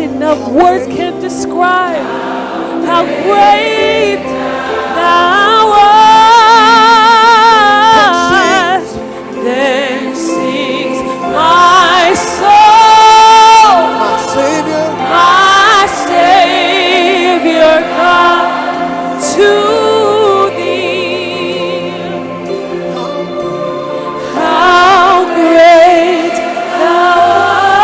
enough words can describe how great thou art. Then sings my soul, my Savior God, to thee. How great thou art.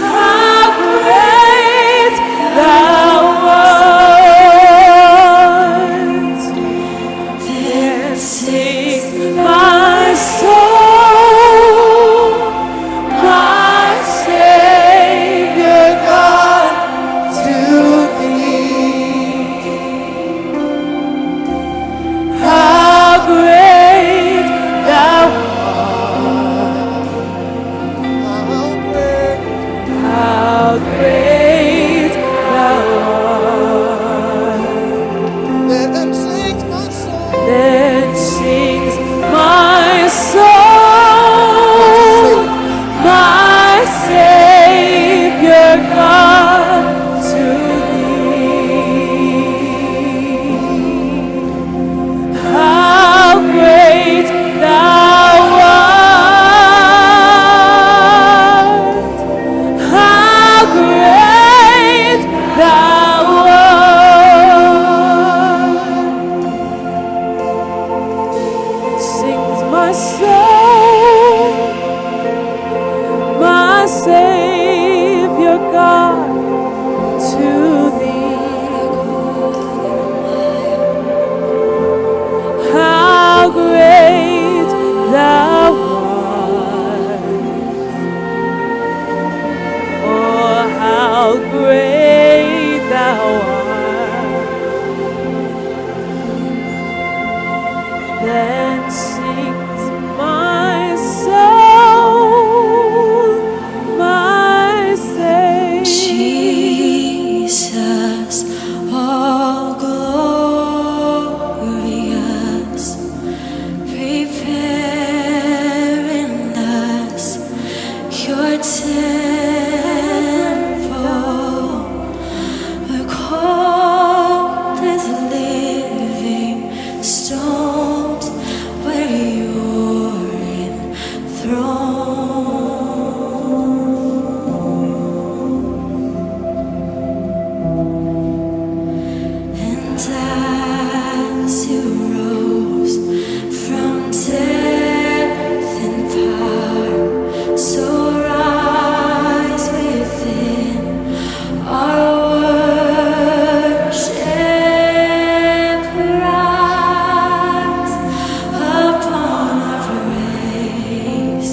How great thou art. Then sings my soul, my Savior God, to thee. How great thou art. How great thou art. Then sings my soul, my Savior God, to thee. How great thou art. How great thou art. Sings my soul, my Savior God, to thee. How great thou art. Oh, how great thou art. Then sings my soul, my Savior. Jesus, all glorious, preparing us your temple. We're called as living stones where you're enthroned. And as you rose from death and power, so rise within our worship, rise upon our praise.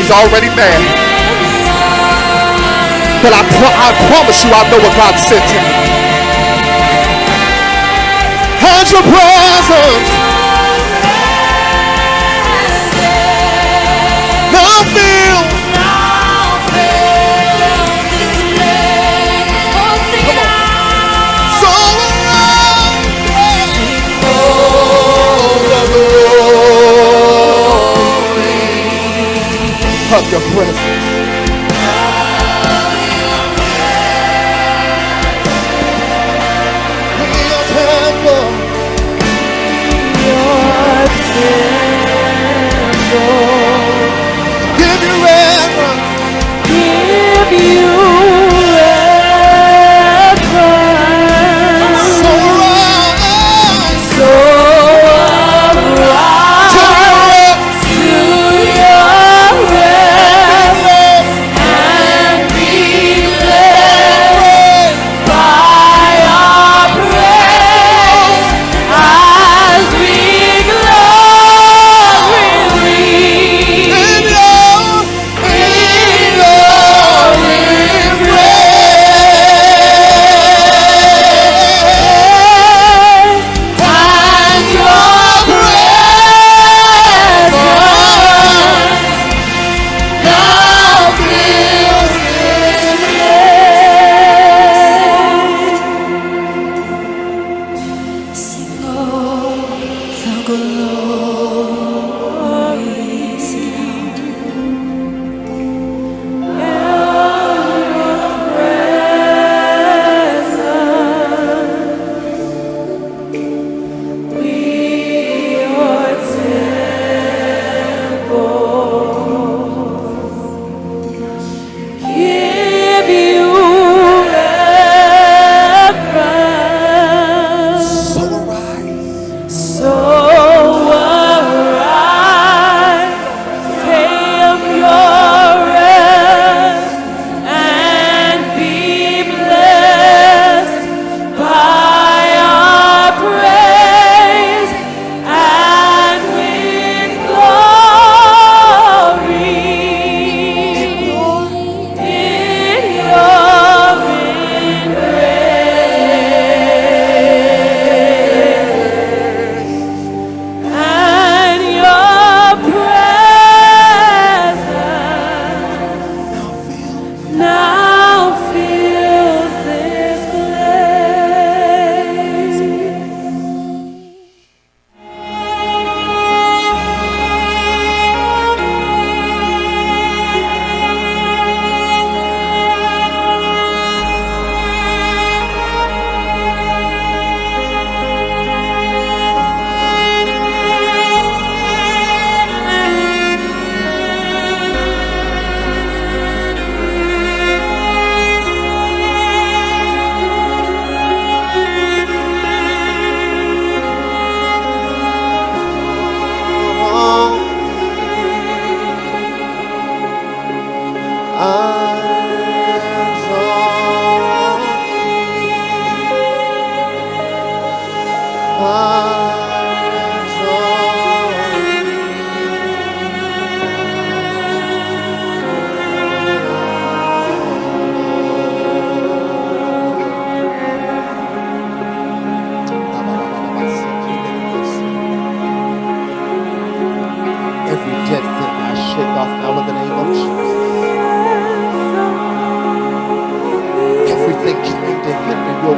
is already mad. But I promise you, I know what God said to me. And your presence now feels. Come on. So around of your presence. Give you reverence. Give you reverence. So arise. So arise to your rest and be blessed by our praise as we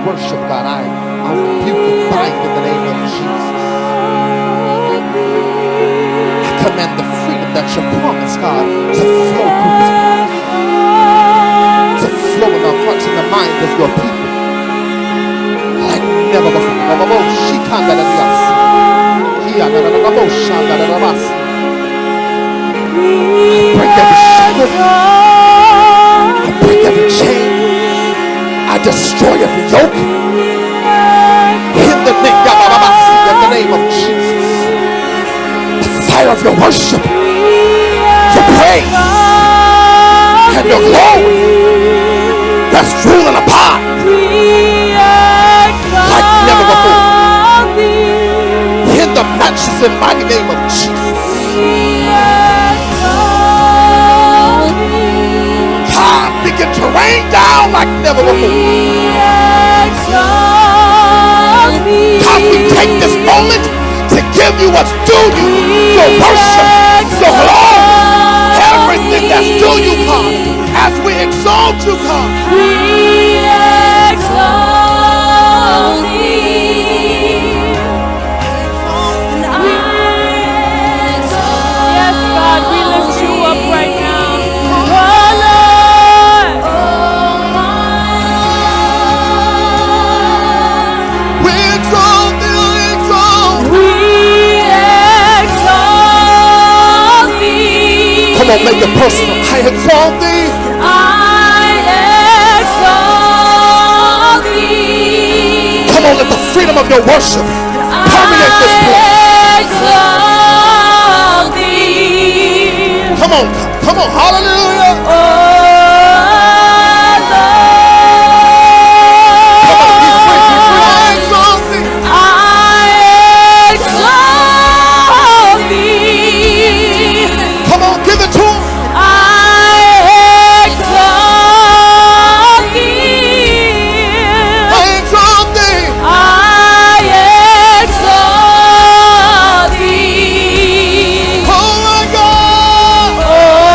worship, God, I rebuke and bind in the name of Jesus. I command the freedom that you promised, God, to flow through this place, to flow in the hearts and the minds of your people like never before. Break every shackle, I break every chain, I destroy every yoke in the name of Jesus. The fire of your worship, your praise, and your glory that's ruling upon like never before. In the matchless and mighty name of Jesus. down like never before. God, we take this moment to give you what's due you, your worship, your glory, everything that's due you, God, as we exalt you, God. We exalt thee. And I exalt. Yes, God, we lift you up right now. Oh, Lord. Oh, my Lord. We exalt thee, we exalt. We exalt thee. Come on, make it personal. I exalt thee. I exalt thee. Come on, let the freedom of your worship permeate this place. Exalt thee. Come on, come on, hallelujah. Oh, Come on, be free, be free. I exalt thee. I exalt thee. Come on, give it to him. I exalt thee. I exalt thee. I exalt thee. Oh my God. Oh,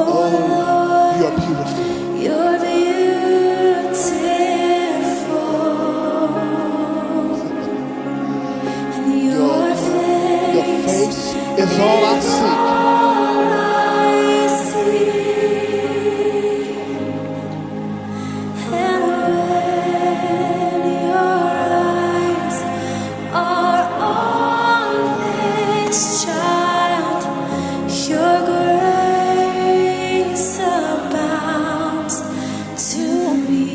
Oh, you're beautiful. you're beautiful. And your face is all I seek. And when your eyes are on this child, your grace abounds to me.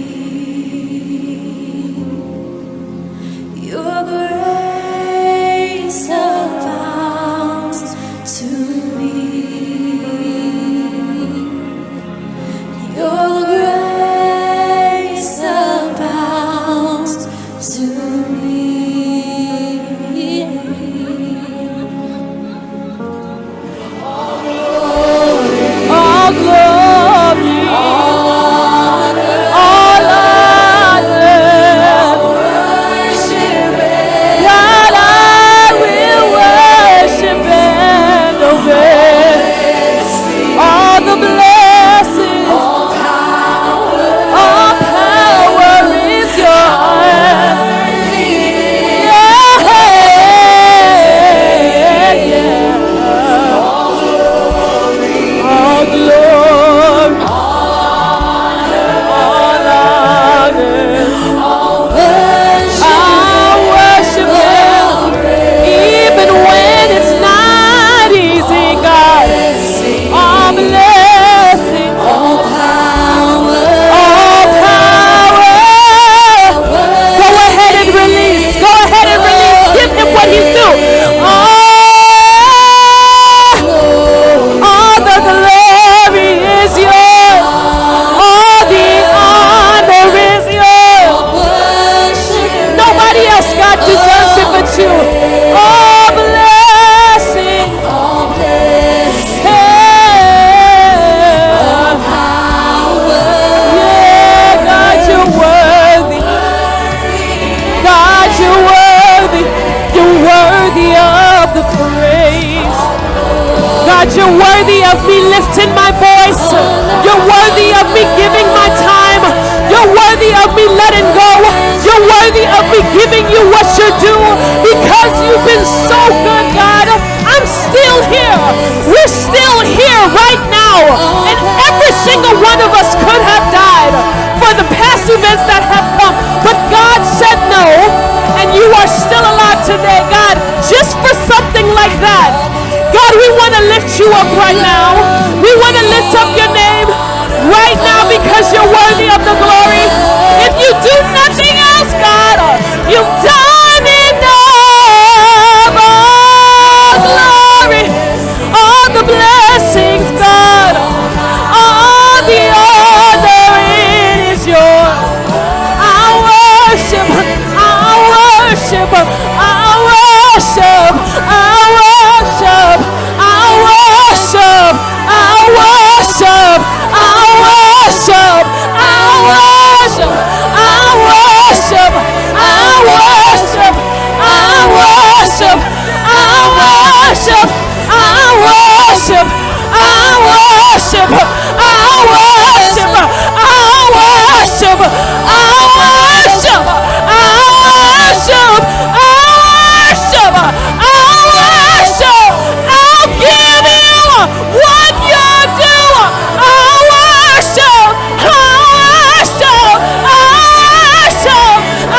Your grace abounds to me. Your grace abounds to me. All glory, all honor, God, I will worship and obey. All the blessings, all power is yours. Yeah, yeah. All glory, all honor, I worship Him, even when it's not easy, God. All blessing, all power. Go ahead and release. Go ahead and release. Give Him what He's due. All the glory is yours. All the honor is yours. Nobody else, God, deserves it but you. All blessing. Yeah, God, you're worthy. God, you're worthy. You're worthy of the praise. God, you're worthy of me lifting my voice. You're worthy of me giving my time. You're worthy of me letting go. You're worthy of me giving you what you're due, because you've been so good, God. I'm still here. We're still here right now. And every single one of us could have died for the past events that have come. But God said no, and you are still alive today, God, just for something like that. God, we want to lift you up right now. We want to lift up your name right now because you're worthy of the glory. If you do nothing else, God, you've done enough. All glory, all the blessings, God, all the honor, it is yours. I worship, I worship, I worship, I worship, I worship, I worship, I worship, I worship, I worship, I worship, I worship, I worship, I worship, I worship, I worship, I worship, I worship, I worship, I worship, I'll give you what you're due. I worship, I worship, I worship, I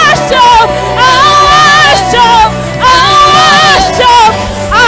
worship, I worship, I worship, I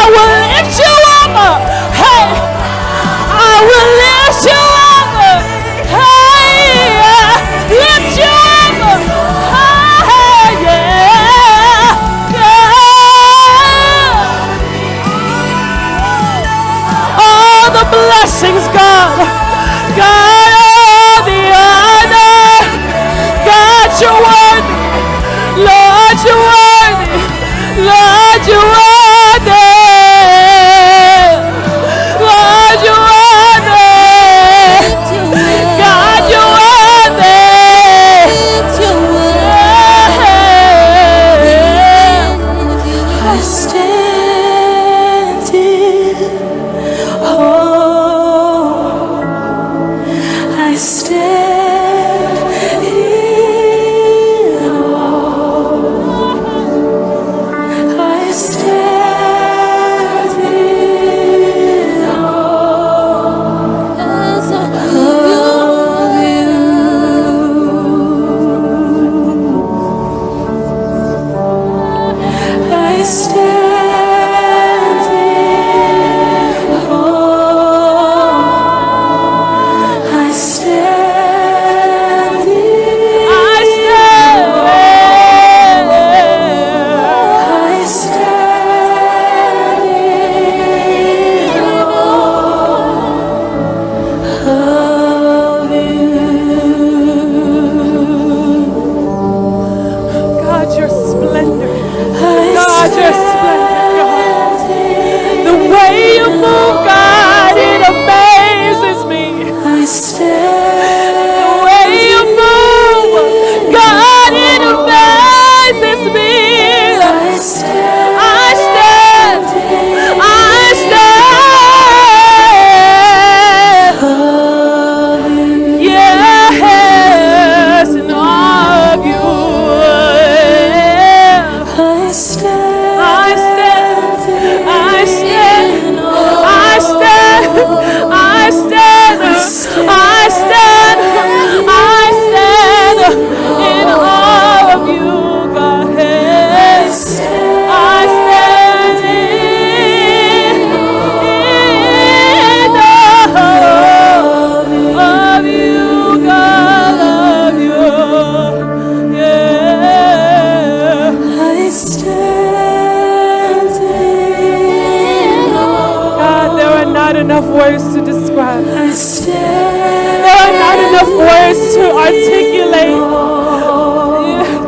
not enough words to describe. I stand. There are not enough words to articulate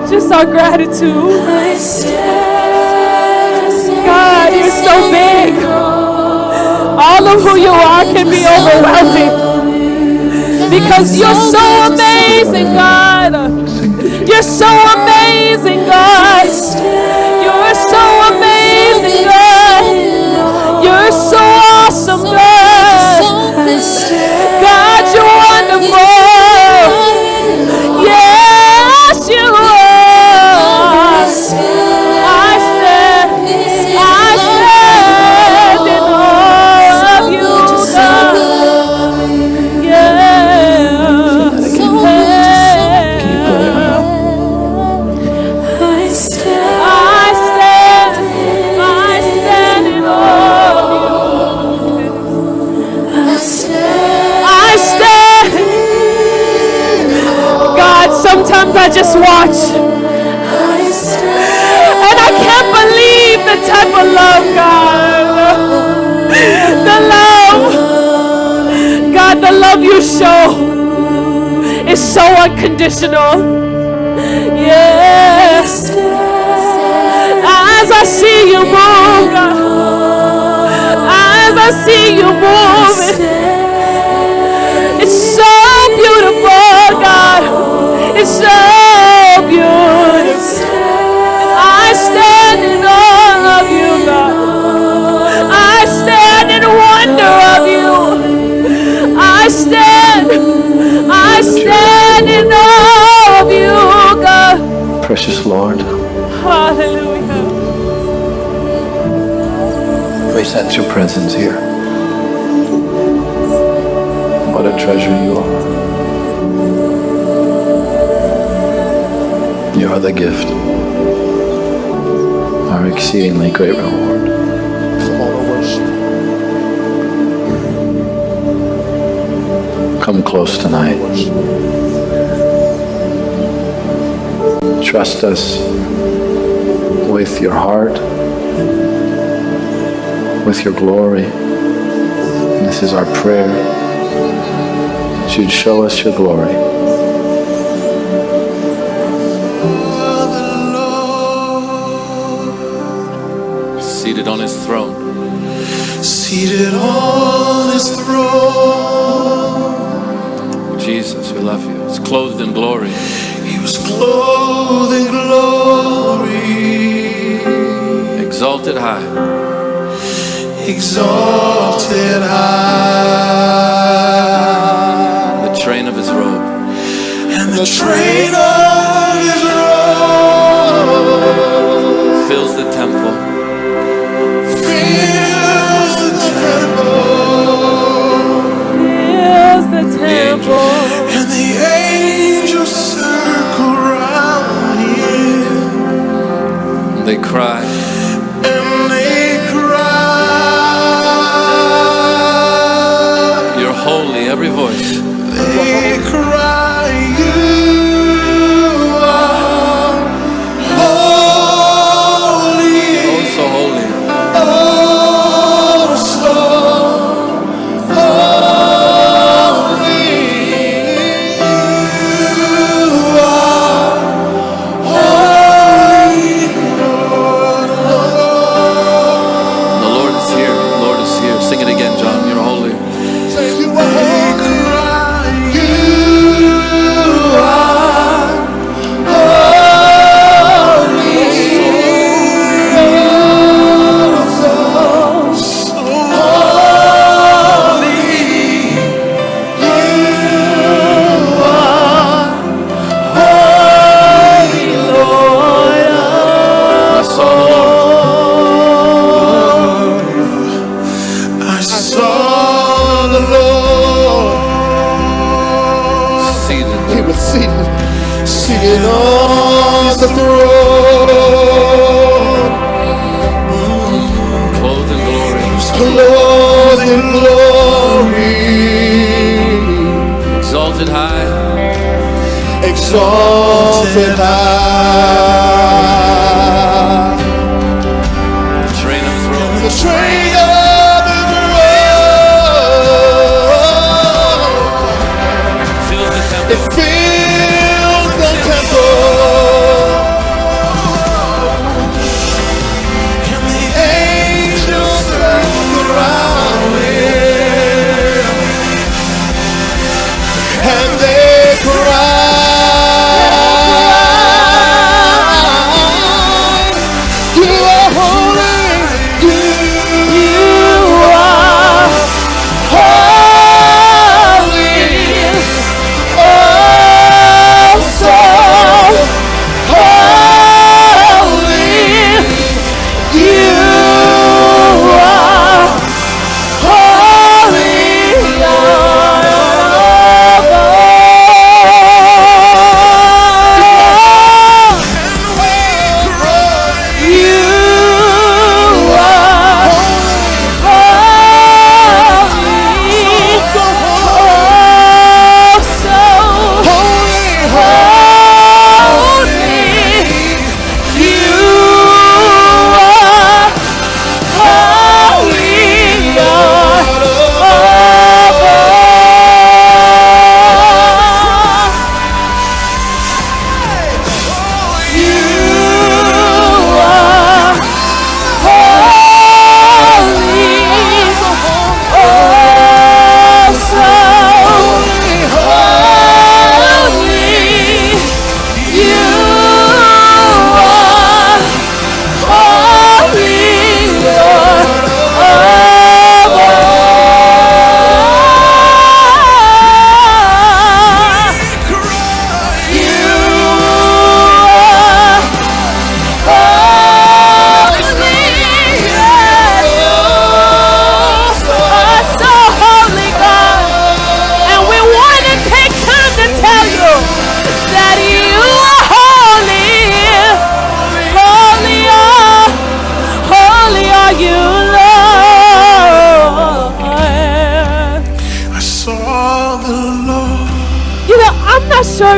just our gratitude. I stand. God, you're so big. All of who you are can be overwhelming because you're so amazing, God. You're so amazing, God. You're so amazing, God. You're so awesome, God. God, you're wonderful. Yes, you are. I stand in awe of you, God. Sometimes I just watch and I can't believe the type of love, God. The love you show is so unconditional. Yes. As I see you move, God, as I see you move, it's so beautiful, God. It's so beautiful. I stand in awe of you, God. I stand in wonder of you. I stand in awe of you, God. Precious Lord, Hallelujah. we sense your presence here. What a treasure you are. You are the gift, our exceedingly great reward. Come on and worship. Come close tonight. Trust us with your heart, with your glory. And this is our prayer, that you'd show us your glory. Seated on his throne. Seated on his throne. Jesus, we love you. He's clothed in glory. He was clothed in glory. Exalted high. Exalted high. The train of his robe. And the train of his robe fills the temple. Fills the temple. And the angels circle round him. They cry. And they cry. You're holy, every voice. They cry, you are holy. Oh, so holy. Oh, so holy. You are holy, Lord. The Lord is here. The Lord is here. Sing it again, John. You're holy. Say you are They holy. cry, you are holy. So holy. You are holy, Lord. I saw I saw the Lord seated. He was seated. seated on the throne, Clothed in glory. clothed in glory, Exalted high. exalted high. The train of his robe. The train of his robe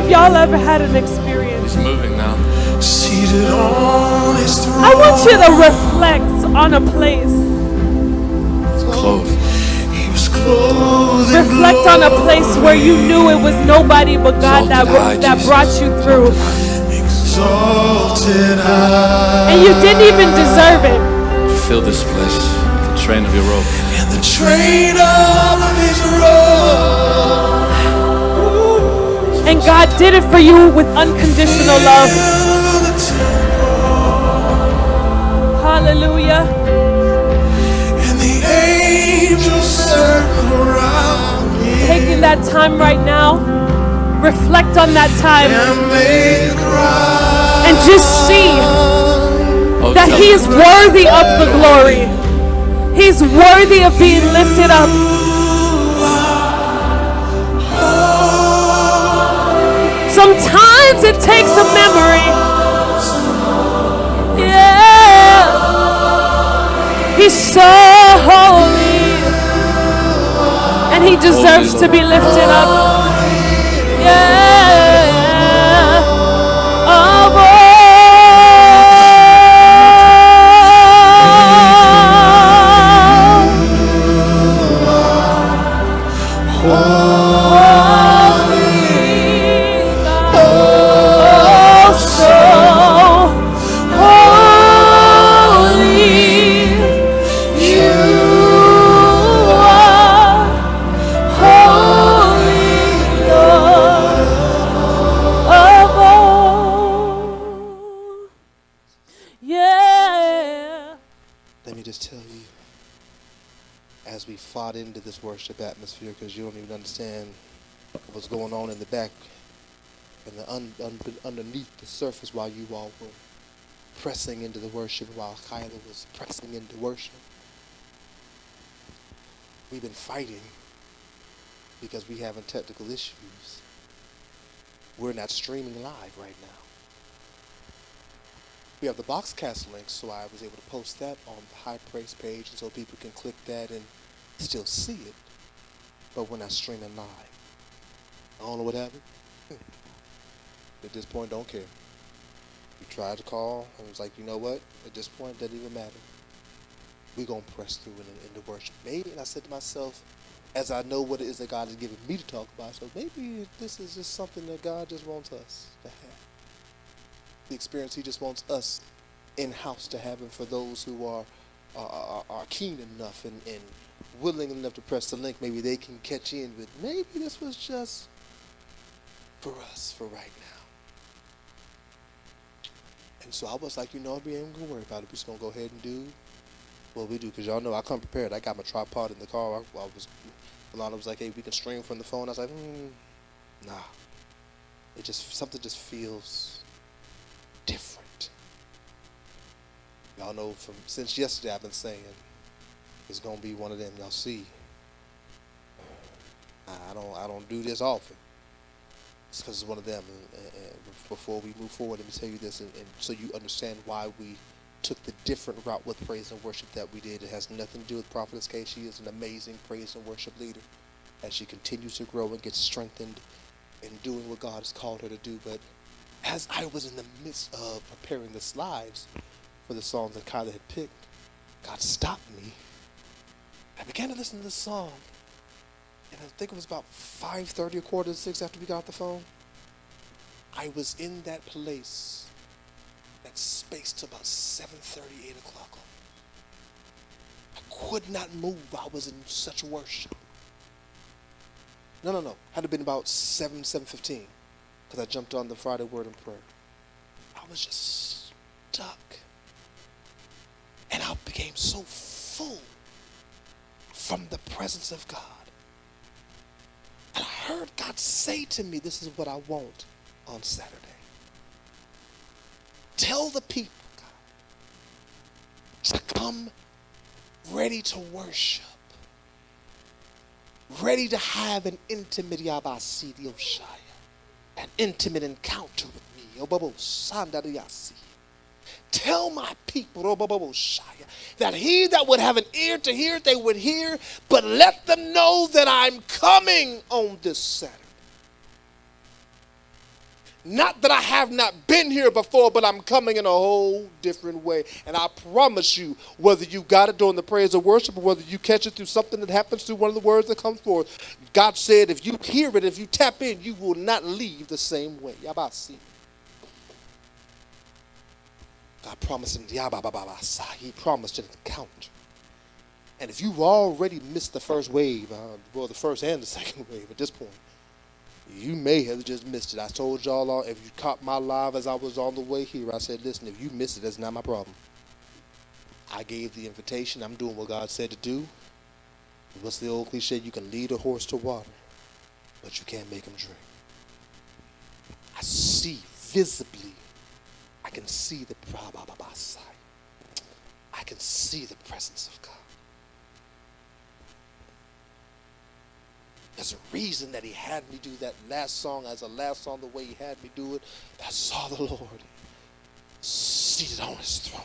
of y'all ever had an experience? He's moving now. Seated on his throne. I want you to reflect on a place. He's clothed. He was clothed in Reflect on a place where you knew it was nobody but God that brought you through. exalted high. And you didn't even deserve it. Fill this place with the train of your robe. And the train of his robe. And God did it for you with unconditional love. Fill the temple. Hallelujah. And the angels circle around me. Taking that time right now, reflect on that time And they cry. and just see Oh, that tell He me. is worthy of the glory. He's worthy of being lifted up. Sometimes it takes a memory. Yeah. He's so holy. And He deserves to be lifted up. Yeah. Of Let me just tell you, as we fought into this worship atmosphere, because you don't even understand what's going on in the back and underneath the surface while you all were pressing into the worship, while Kyla was pressing into worship. We've been fighting because we having technical issues. We're not streaming live right now. We have the Boxcast link, so I was able to post that on the High Praise page, and so people can click that and still see it, but we're not streaming live. I don't know what happened. At this point, don't care. We tried to call, and it was like, you know what? At this point, it doesn't even matter. We're going to press through in the worship. Maybe, and I said to myself, as I know what it is that God is giving me to talk about, so maybe this is just something that God just wants us to have. The experience He just wants us in-house to have, and for those who are keen enough and willing enough to press the link, maybe they can catch in with, maybe this was just for us for right now. And so I was like, you know, we ain't going to worry about it. We're just going to go ahead and do what we do, because y'all know I come prepared. I got my tripod in the car. Alana was like, hey, we can stream from the phone. I was like, nah. Something just feels different. Y'all know since yesterday I've been saying it's gonna be one of them. Y'all see, I don't do this often. It's because it's one of them. And before we move forward, let me tell you this, and so you understand why we took the different route with praise and worship that we did. It has nothing to do with Prophetess K. She is an amazing praise and worship leader as she continues to grow and get strengthened in doing what God has called her to do. But as I was in the midst of preparing the slides for the songs that Kyla had picked, God stopped me. I began to listen to this song, and I think it was about 5:30 or 5:45 after we got off the phone. I was in that place, that space, to about 7:30, 8 o'clock. I could not move. I was in such worship. No. Had to been about 7:15, because I jumped on the Friday Word and Prayer. I was just stuck. And I became so full from the presence of God. And I heard God say to me, this is what I want on Saturday. Tell the people, God, to come ready to worship, ready to have an intimate an intimate encounter with me. Tell my people that he that would have an ear to hear, they would hear, but let them know that I'm coming on this Saturday. Not that I have not been here before, but I'm coming in a whole different way. And I promise you, whether you got it during the praise of worship or whether you catch it through something that happens through one of the words that comes forth, God said if you hear it, if you tap in, you will not leave the same way. Yabasi. God promised him, he promised an encounter. And if you've already missed the first wave, well, the first and the second wave at this point, you may have just missed it. I told y'all, if you caught my live as I was on the way here, I said, listen, if you missed it, that's not my problem. I gave the invitation. I'm doing what God said to do. What's the old cliche? You can lead a horse to water, but you can't make him drink. I see visibly. I can see the I can see the presence of God. There's a reason that he had me do that last song as a last song the way he had me do it. I saw the Lord seated on his throne.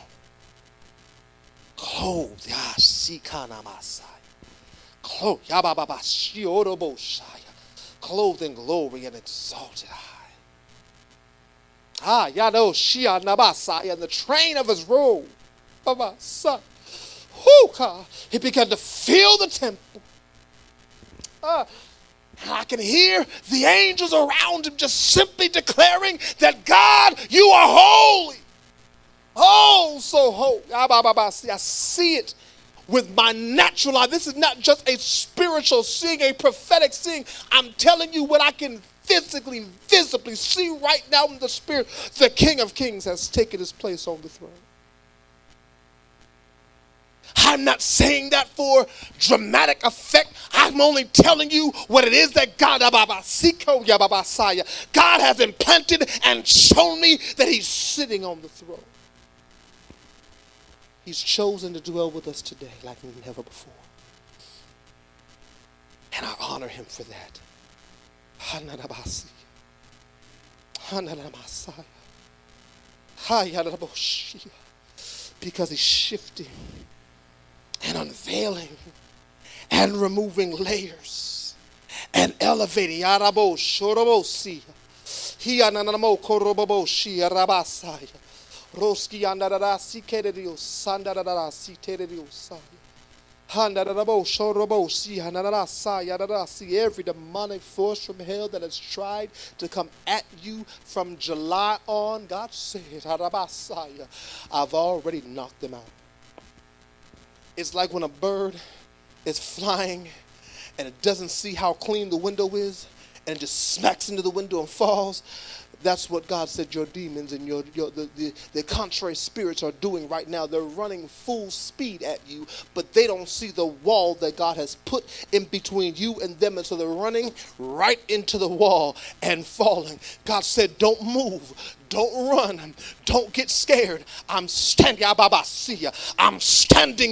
Clothed, clothed in glory and exalted high. And the train of his robe, he began to fill the temple. I can hear the angels around him just simply declaring that God, you are holy. Oh, so holy. I see it with my natural eye. This is not just a spiritual seeing, a prophetic seeing. I'm telling you what I can physically, visibly see right now in the spirit. The King of Kings has taken his place on the throne. I'm not saying that for dramatic effect. I'm only telling you what it is that God has implanted and shown me that he's sitting on the throne. He's chosen to dwell with us today like never before. And I honor him for that. Because he's shifting and unveiling and removing layers and elevating. Every demonic force from hell that has tried to come at you from July on, God said, I've already knocked them out. It's like when a bird is flying and it doesn't see how clean the window is and it just smacks into the window and falls. That's what God said your demons and the contrary spirits are doing right now. They're running full speed at you, but they don't see the wall that God has put in between you and them, and so they're running right into the wall and falling. God said, don't move. Don't run. Don't get scared. I'm standing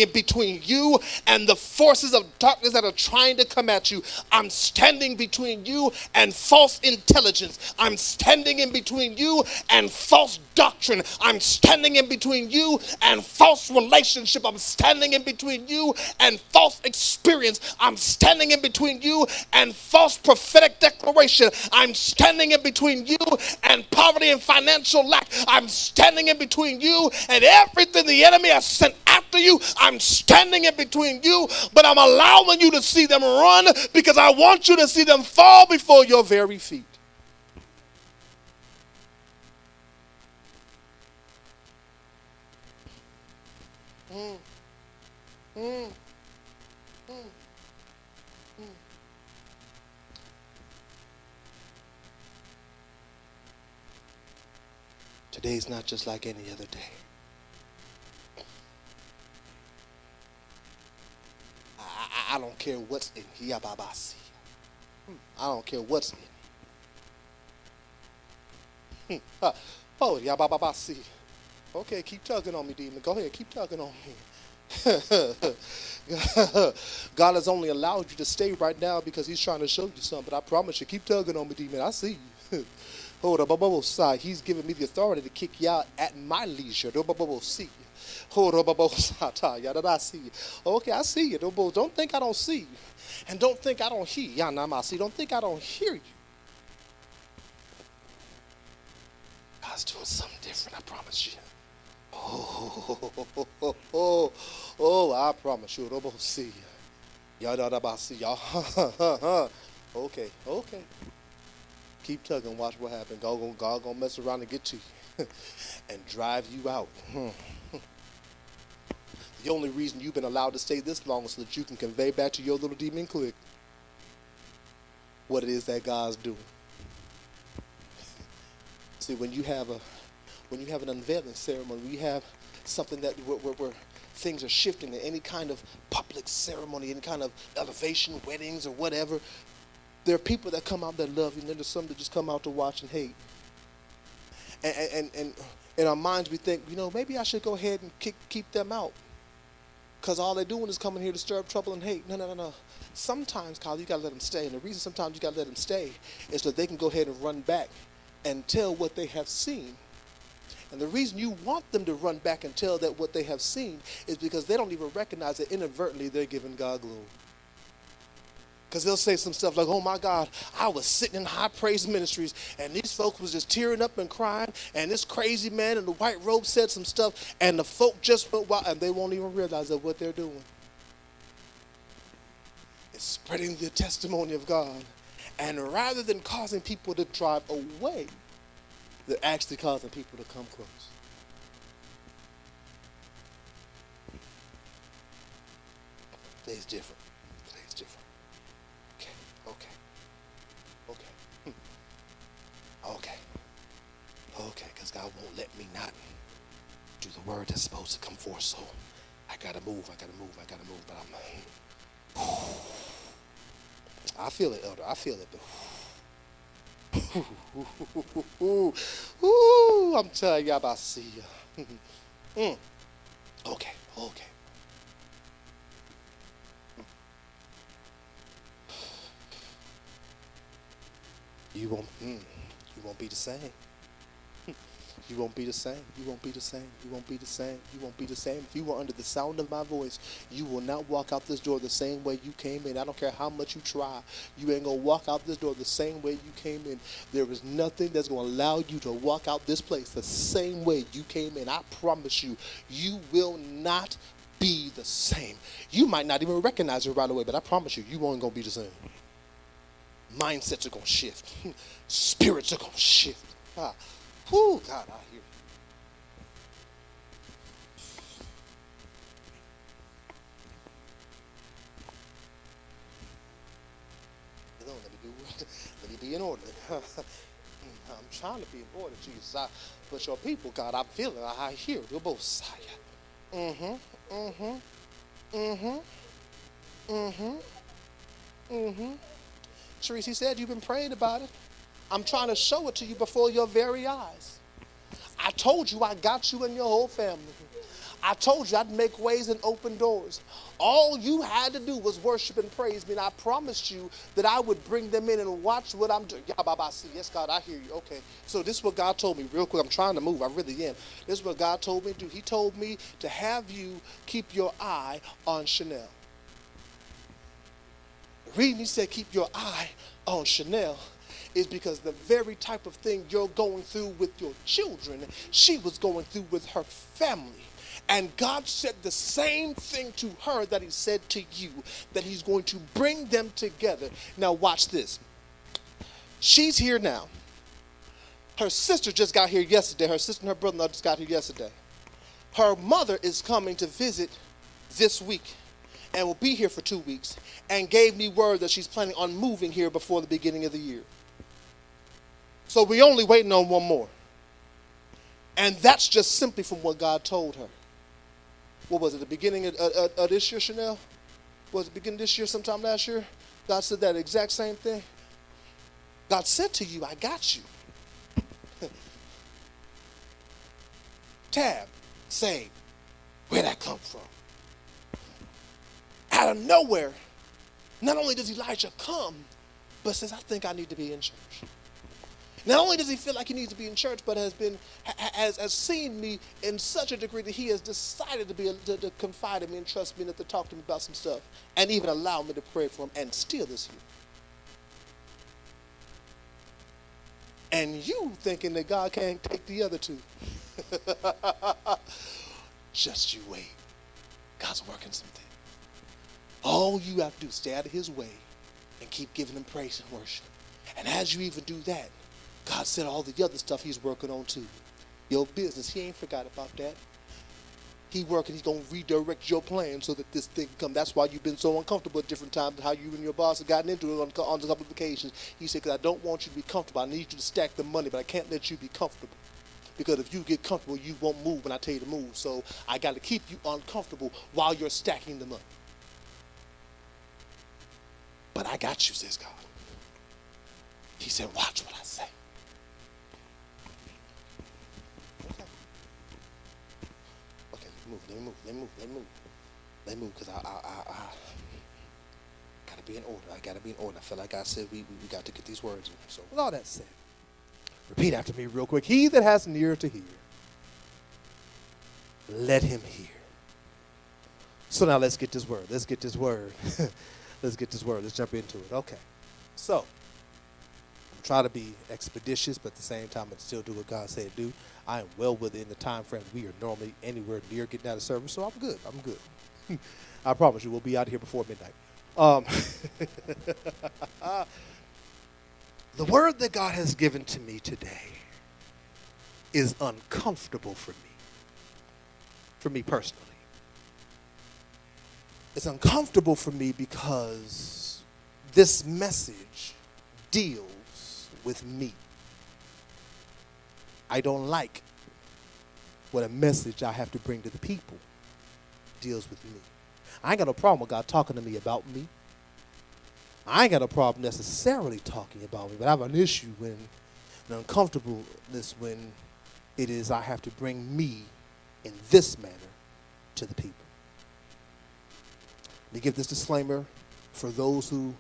in between you and the forces of darkness that are trying to come at you. I'm standing between you and false intelligence. I'm standing in between you and false doctrine. I'm standing in between you and false relationship. I'm standing in between you and false experience. I'm standing in between you and false prophetic declaration. I'm standing in between you and poverty and financial lack. I'm standing in between you and everything the enemy has sent after you. I'm standing in between you, but I'm allowing you to see them run because I want you to see them fall before your very feet. Today's not just like any other day. I don't care what's in here. I don't care what's in it. Oh, yababasi. Okay, keep tugging on me, demon. Go ahead, keep tugging on me. God has only allowed you to stay right now because he's trying to show you something. But I promise you, keep tugging on me, demon. I see you. He's given me the authority to kick you out at my leisure. Okay, I see you. Don't think I don't see you. And don't think I don't hear you. Don't think I don't hear you. God's doing something different, I promise you. Oh, I promise you. Robo see. Y'all, see y'all. Okay. Keep tugging, watch what happens. God gonna mess around and get to you and drive you out. The only reason you've been allowed to stay this long is so that you can convey back to your little demon clique what it is that God's doing. See, when you have an unveiling ceremony, when you have something that where things are shifting in any kind of public ceremony, any kind of elevation, weddings or whatever, there are people that come out that love you, and then there's some that just come out to watch and hate. And in our minds we think, maybe I should go ahead and keep them out, because all they're doing is coming here to stir up trouble and hate. No. Sometimes, Kyle, you got to let them stay. And the reason sometimes you got to let them stay is so that they can go ahead and run back and tell what they have seen. And the reason you want them to run back and tell that what they have seen is because they don't even recognize that inadvertently they're giving God glory. Because they'll say some stuff like, oh my God, I was sitting in High Praise Ministries and these folks was just tearing up and crying, and this crazy man in the white robe said some stuff and the folk just went wild, and they won't even realize that what they're doing is spreading the testimony of God. And rather than causing people to drive away, they're actually causing people to come close. Today's different. Okay, because God won't let me not do the word that's supposed to come forth, so I gotta move, but I feel it, Elder, I feel it, but I'm telling you about see you. Okay. You won't be the same. You won't be the same. If you were under the sound of my voice, you will not walk out this door the same way you came in. I don't care how much you try. You ain't going to walk out this door the same way you came in. There is nothing that's going to allow you to walk out this place the same way you came in. I promise you, you will not be the same. You might not even recognize it right away, but I promise you, you ain't going to be the same. Mindsets are going to shift. Spirits are going to shift. God, I hear you. Let me be in order. I'm trying to be in order, Jesus. But your people, God, I'm feeling, I hear you both side. Therese, he said you've been praying about it. I'm trying to show it to you before your very eyes. I told you I got you and your whole family. I told you I'd make ways and open doors. All you had to do was worship and praise me, and I promised you that I would bring them in and watch what I'm doing. Yes, God, I hear you. Okay, so this is what God told me real quick. I'm trying to move. I really am. This is what God told me to do. He told me to have you keep your eye on Chanel. The reason he said keep your eye on Chanel is because the very type of thing you're going through with your children, she was going through with her family. And God said the same thing to her that he said to you, that he's going to bring them together. Now watch this. She's here now. Her sister just got here yesterday. Her sister and her brother-in-law just got here yesterday. Her mother is coming to visit this week and will be here for 2 weeks, and gave me word that she's planning on moving here before the beginning of the year. So we're only waiting on one more. And that's just simply from what God told her. What was it, the beginning of this year, Chanel? Was it beginning of this year, sometime last year? God said that exact same thing. God said to you, I got you. Tab, saved. Where'd that come from? Out of nowhere, not only does Elijah come, but says, I think I need to be in church. Not only does he feel like he needs to be in church, but has seen me in such a degree that he has decided to confide in me and trust me, and to talk to me about some stuff, and even allow me to pray for him and still this year. And you thinking that God can't take the other two. Just you wait. God's working something. All you have to do is stay out of his way and keep giving him praise and worship. And as you even do that, God said all the other stuff he's working on too. Your business, he ain't forgot about that. He working, he's going to redirect your plan so that this thing can come. That's why you've been so uncomfortable at different times, how you and your boss have gotten into it on a couple of occasions. He said, because I don't want you to be comfortable. I need you to stack the money, but I can't let you be comfortable. Because if you get comfortable, you won't move when I tell you to move. So I got to keep you uncomfortable while you're stacking the money. But I got you, says God. He said, watch what I say. Okay, let me move, because I gotta be in order. I feel like I said we got to get these words in. So with all that said, repeat after me real quick. He that has an ear to hear, let him hear. So now let's get this word. Let's jump into it. Okay. So, I'm trying to be expeditious, but at the same time, I still do what God said to do. I am well within the time frame we are normally anywhere near getting out of service, so I'm good. I promise you, we'll be out of here before midnight. The word that God has given to me today is uncomfortable for me personally. It's uncomfortable for me because this message deals with me. I don't like what a message I have to bring to the people deals with me. I ain't got no problem with God talking to me about me. I ain't got a problem necessarily talking about me, but I have an issue when, an uncomfortableness when it is I have to bring me in this manner to the people. Let me give this disclaimer for those who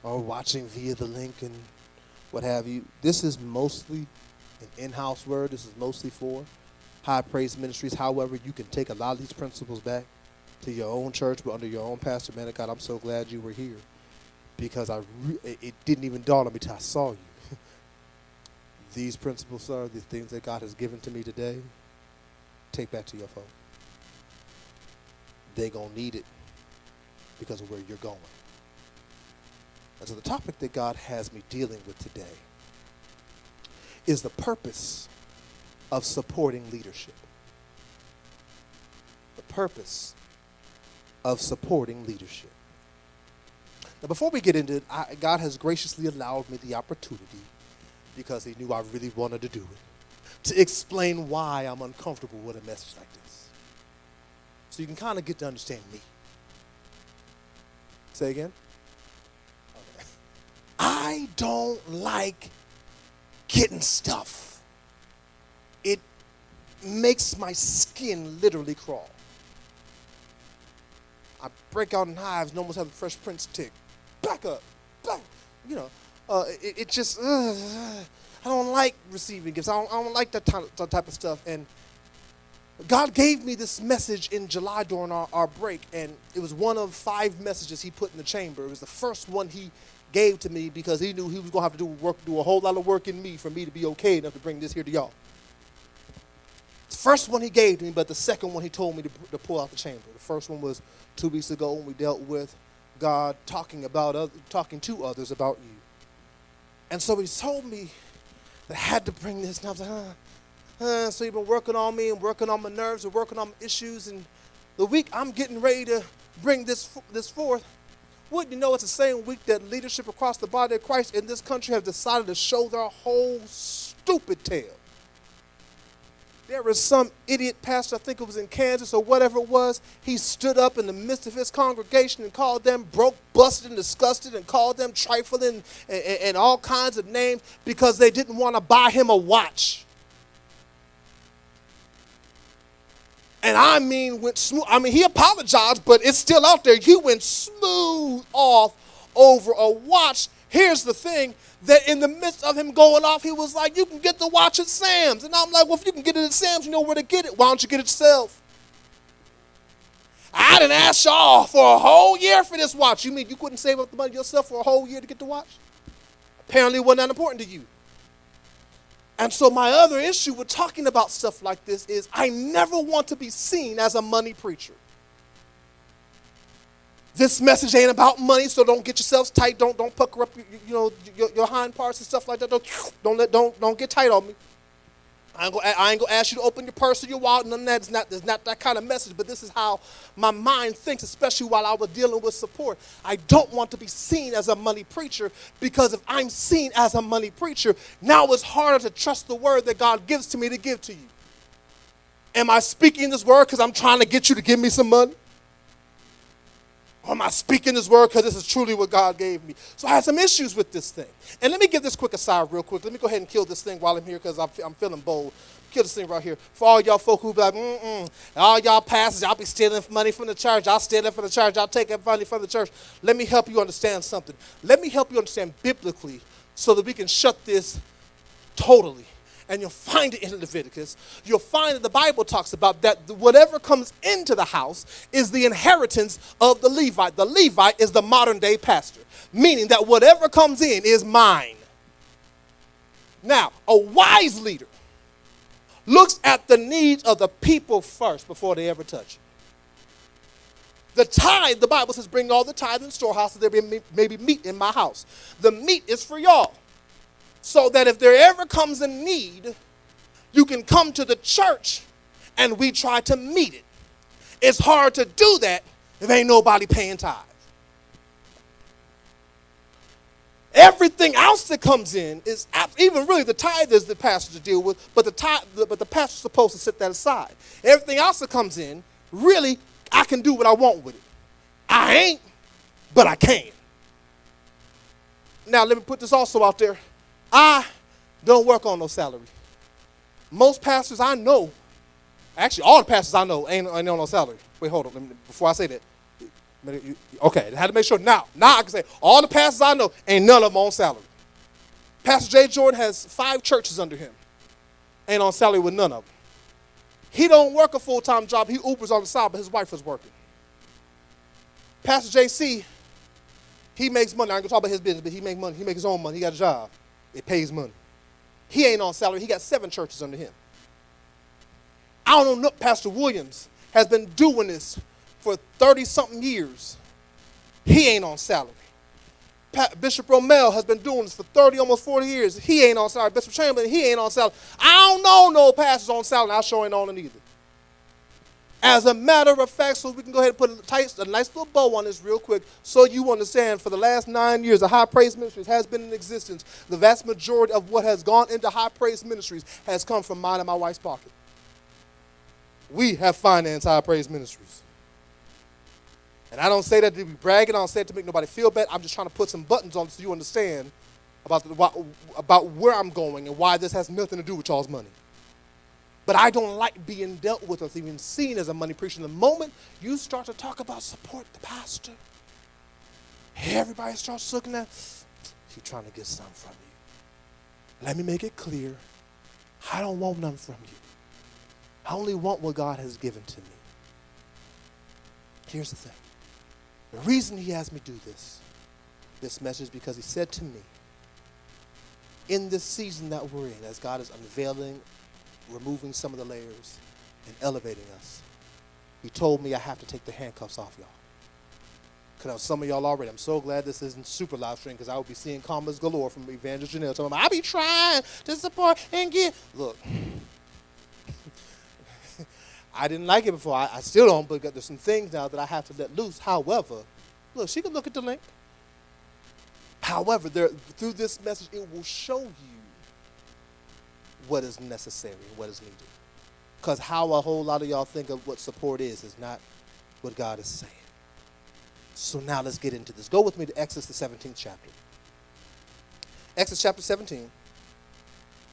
are watching via the link and what have you. This is mostly an in-house word. This is mostly for High Praise Ministries. However, you can take a lot of these principles back to your own church, but under your own pastor. Man of God, I'm so glad you were here, because it didn't even dawn on me till I saw you. These principles are the things that God has given to me today. Take back to your folk. They're going to need it because of where you're going. And so the topic that God has me dealing with today is the purpose of supporting leadership. The purpose of supporting leadership. Now, before we get into it, God has graciously allowed me the opportunity, because he knew I really wanted to do it, to explain why I'm uncomfortable with a message like this. So you can kind of get to understand me. Say again? Okay. I don't like getting stuff. It makes my skin literally crawl. I break out in hives and almost have a Fresh Prince tick. Back up. It just, I don't like receiving gifts. I don't like that type of stuff. And God gave me this message in July during our break, and it was one of 5 messages he put in the chamber. It was the first one he gave to me because he knew he was going to have to do a whole lot of work in me for me to be okay enough to bring this here to y'all. The first one he gave to me, but the second one he told me to pull out the chamber. The first one was 2 weeks ago when we dealt with God talking to others about you. And so he told me that I had to bring this, and I was like, so he's been working on me and working on my nerves and working on my issues, and the week I'm getting ready to bring this forth, wouldn't you know it's the same week that leadership across the body of Christ in this country have decided to show their whole stupid tail. There was some idiot pastor, I think it was in Kansas or whatever it was, he stood up in the midst of his congregation and called them broke, busted, and disgusted, and called them trifling and all kinds of names because they didn't want to buy him a watch. And went smooth. He apologized, but it's still out there. He went smooth off over a watch. Here's the thing, that in the midst of him going off, he was like, you can get the watch at Sam's. And I'm like, well, if you can get it at Sam's, you know where to get it. Why don't you get it yourself? I didn't ask y'all for a whole year for this watch. You mean you couldn't save up the money yourself for a whole year to get the watch? Apparently it wasn't that important to you. And so my other issue with talking about stuff like this is I never want to be seen as a money preacher. This message ain't about money, so don't get yourselves tight. Don't pucker up your hind parts and stuff like that. Don't get tight on me. I ain't gonna ask you to open your purse or your wallet. None of that. There's not that kind of message. But this is how my mind thinks, especially while I was dealing with support. I don't want to be seen as a money preacher, because if I'm seen as a money preacher, now it's harder to trust the word that God gives to me to give to you. Am I speaking this word because I'm trying to get you to give me some money? Or am I speaking this word because this is truly what God gave me? So I had some issues with this thing. And let me give this quick aside real quick. Let me go ahead and kill this thing while I'm here, because I'm feeling bold. Kill this thing right here. For all y'all folk who be like, all y'all pastors, y'all be stealing money from the church. Y'all stealing from the church. Y'all taking money from the church. Let me help you understand something. Let me help you understand biblically so that we can shut this totally. And you'll find it in Leviticus. You'll find that the Bible talks about that whatever comes into the house is the inheritance of the Levite. The Levite is the modern day pastor, meaning that whatever comes in is mine. Now, a wise leader looks at the needs of the people first before they ever touch it. The tithe, the Bible says, bring all the tithe in the storehouse, so there may be meat in my house. The meat is for y'all. So that if there ever comes a need, you can come to the church and we try to meet it. It's hard to do that if ain't nobody paying tithes. Everything else that comes in is, even really the tithe is the pastor to deal with, but the pastor's supposed to set that aside. Everything else that comes in, really, I can do what I want with it. I ain't, but I can. Now let me put this also out there. I don't work on no salary. Most pastors I know, actually all the pastors I know ain't on no salary. Wait, hold on. Before I say that. Okay, I had to make sure. Now I can say all the pastors I know, ain't none of them on salary. Pastor J. Jordan has 5 churches under him. Ain't on salary with none of them. He don't work a full-time job. He Ubers on the side, but his wife is working. Pastor J.C., he makes money. I ain't gonna talk about his business, but he makes money. He makes his own money. He got a job. It pays money. He ain't on salary. He got 7 churches under him. I don't know. Pastor Williams has been doing this for 30-something years. He ain't on salary. Bishop Romel has been doing this for 30, almost 40 years. He ain't on salary. Bishop Chamberlain, he ain't on salary. I don't know no pastors on salary. I sure ain't on it either. As a matter of fact, so we can go ahead and put a nice little bow on this real quick, so you understand, for the last 9 years, the High Praise Ministries has been in existence. The vast majority of what has gone into High Praise Ministries has come from mine and my wife's pocket. We have financed High Praise Ministries. And I don't say that to be bragging. I don't say it to make nobody feel bad. I'm just trying to put some buttons on so you understand about where I'm going and why this has nothing to do with y'all's money. But I don't like being dealt with or even seen as a money preacher. The moment you start to talk about support the pastor, everybody starts looking at, he's trying to get something from you. Let me make it clear. I don't want nothing from you. I only want what God has given to me. Here's the thing. The reason he has me do this message, is because he said to me, in this season that we're in, as God is unveiling, removing some of the layers and elevating us, he told me I have to take the handcuffs off y'all. Because some of y'all already, I'm so glad this isn't super live stream, because I would be seeing comments galore from Evangelist Janelle telling me, I be trying to support and give. Look, I didn't like it before. I still don't, but there's some things now that I have to let loose. However, look, she can look at the link. However, through this message, it will show you what is necessary and what is needed. Because how a whole lot of y'all think of what support is not what God is saying. So now let's get into this. Go with me to Exodus, the 17th chapter. Exodus chapter 17,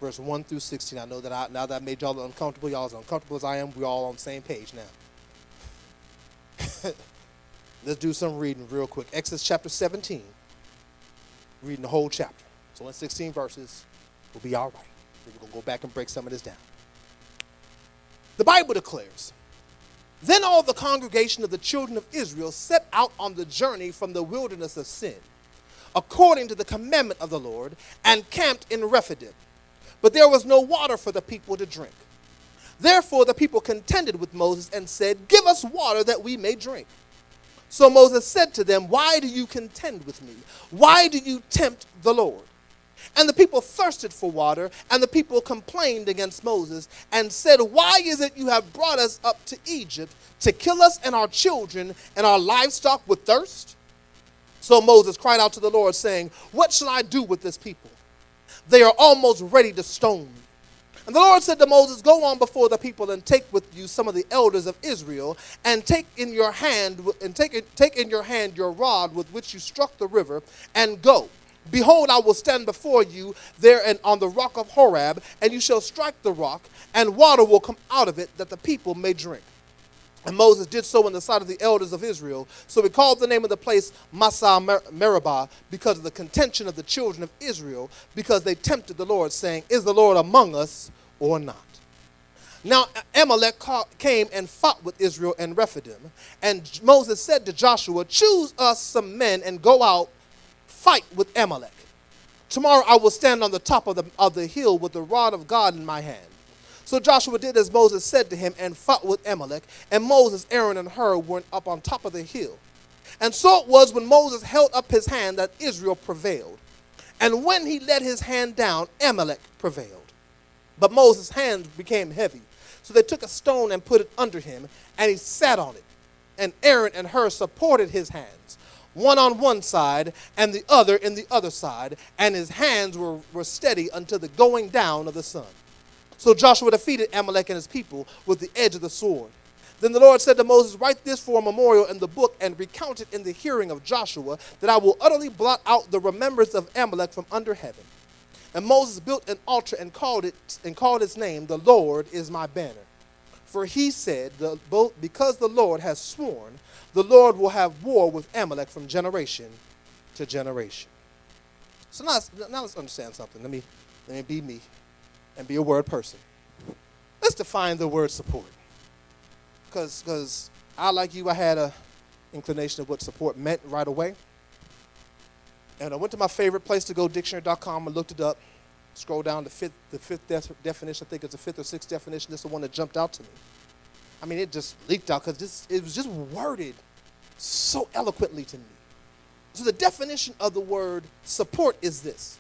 verse 1 through 16. I know that now that I made y'all uncomfortable, y'all as uncomfortable as I am, we're all on the same page now. Let's do some reading real quick. Exodus chapter 17, reading the whole chapter. So in 16 verses, we'll be all right. We're going to go back and break some of this down. The Bible declares, then all the congregation of the children of Israel set out on the journey from the wilderness of Sin, according to the commandment of the Lord, and camped in Rephidim. but there was no water for the people to drink. Therefore the people contended with Moses and said, "Give us water that we may drink." So Moses said to them, "Why do you contend with me? Why do you tempt the Lord?" And the people thirsted for water, and the people complained against Moses and said, "Why is it you have brought us up to Egypt to kill us and our children and our livestock with thirst?" So Moses cried out to the Lord, saying, "What shall I do with this people? They are almost ready to stone me." And the Lord said to Moses, "Go on before the people and take with you some of the elders of Israel, and take in your hand your rod with which you struck the river, and go. Behold, I will stand before you there and on the rock of Horeb, and you shall strike the rock, and water will come out of it, that the people may drink." And Moses did so in the sight of the elders of Israel. So he called the name of the place Massah Meribah, because of the contention of the children of Israel, because they tempted the Lord, saying, "Is the Lord among us or not?" Now Amalek came and fought with Israel and Rephidim. And Moses said to Joshua, "Choose us some men and go out, fight with Amalek. Tomorrow I will stand on the top of the hill with the rod of God in my hand." So Joshua did as Moses said to him and fought with Amalek. And Moses, Aaron, and Hur went up on top of the hill. And so it was when Moses held up his hand that Israel prevailed. And when he let his hand down, Amalek prevailed. But Moses' hand became heavy. So they took a stone and put it under him, and he sat on it. And Aaron and Hur supported his hands, one on one side and the other in the other side, and his hands were steady until the going down of the sun. So Joshua defeated Amalek and his people with the edge of the sword. Then the Lord said to Moses, "Write this for a memorial in the book and recount it in the hearing of Joshua, that I will utterly blot out the remembrance of Amalek from under heaven." And Moses built an altar and called its name, "The Lord is my banner." For he said, "Because the Lord has sworn, the Lord will have war with Amalek from generation to generation." So now let's understand something. Let me be me and be a word person. Let's define the word support. Because I, like you, I had an inclination of what support meant right away. And I went to my favorite place to go, dictionary.com, and looked it up. Scroll down to the fifth definition. I think it's the fifth or sixth definition. This is the one that jumped out to me. I mean, it just leaked out because it was just worded so eloquently to me. So the definition of the word support is this: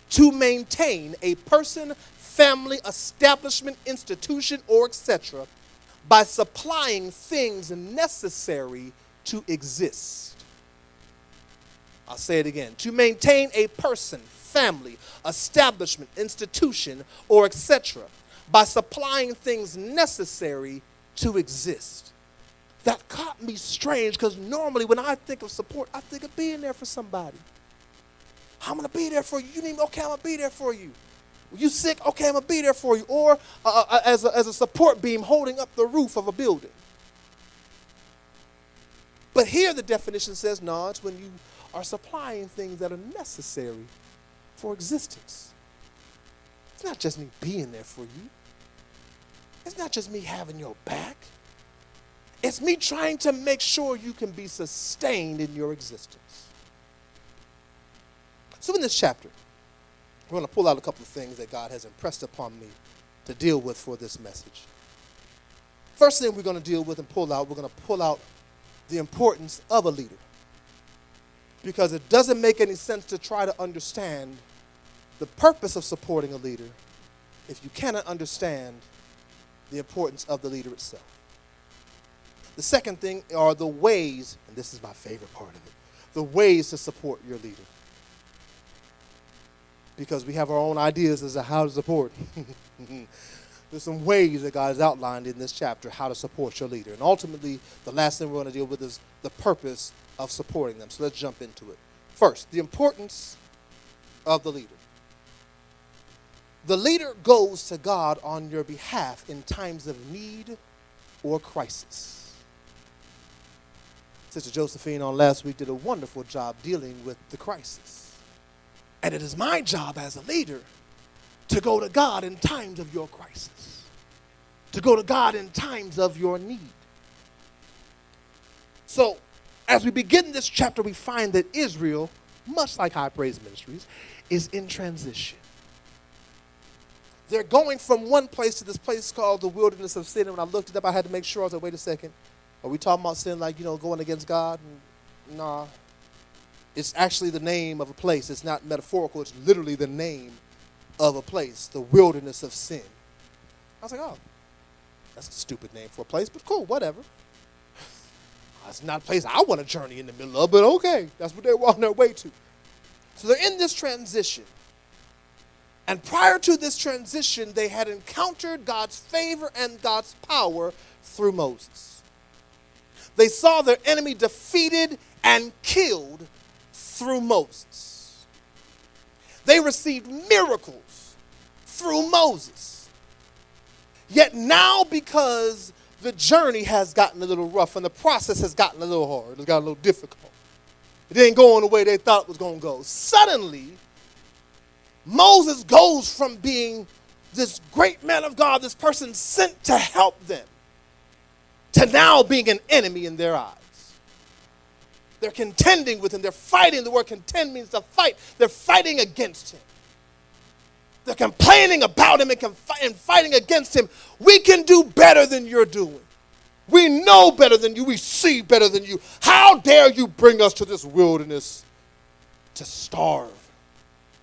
to maintain a person, family, establishment, institution, or etc. by supplying things necessary to exist. I'll say it again. To maintain a person, family, establishment, institution, or etc. by supplying things necessary to exist. That caught me strange, because normally when I think of support, I think of being there for somebody. I'm going to be there for you. You need me? Okay, I'm going to be there for you. You sick? Okay, I'm going to be there for you. Or as a support beam holding up the roof of a building. But here the definition says, no, it's when you are supplying things that are necessary for existence. It's not just me being there for you. It's not just me having your back. It's me trying to make sure you can be sustained in your existence. So in this chapter, we're going to pull out a couple of things that God has impressed upon me to deal with for this message. First thing we're going to deal with and pull out, we're going to pull out the importance of a leader. Because it doesn't make any sense to try to understand the purpose of supporting a leader if you cannot understand the importance of the leader itself. The second thing are the ways, and this is my favorite part of it, the ways to support your leader. Because we have our own ideas as to how to support. There's some ways that God has outlined in this chapter how to support your leader. And ultimately, the last thing we're going to deal with is the purpose of supporting them. So let's jump into it. First, the importance of the leader. The leader goes to God on your behalf in times of need or crisis. Sister Josephine on last week did a wonderful job dealing with the crisis. And it is my job as a leader to go to God in times of your crisis, to go to God in times of your need. So, as we begin this chapter, we find that Israel, much like High Praise Ministries, is in transition. They're going from one place to this place called the wilderness of sin. And when I looked it up, I had to make sure. I was like, wait a second. Are we talking about sin like, going against God? Nah. It's actually the name of a place. It's not metaphorical. It's literally the name of a place, the wilderness of sin. I was like, oh, that's a stupid name for a place, but cool, whatever. It's not a place I want to journey in the middle of, but okay. That's what they were on their way to. So they're in this transition. And prior to this transition, they had encountered God's favor and God's power through Moses. They saw their enemy defeated and killed through Moses. They received miracles through Moses. Yet now, because the journey has gotten a little rough and the process has gotten a little hard, it's got a little difficult, it didn't go in the way they thought it was going to go. Suddenly, Moses goes from being this great man of God, this person sent to help them, to now being an enemy in their eyes. They're contending with him. They're fighting. The word contend means to fight. They're fighting against him. They're complaining about him and fighting against him. We can do better than you're doing. We know better than you. We see better than you. How dare you bring us to this wilderness to starve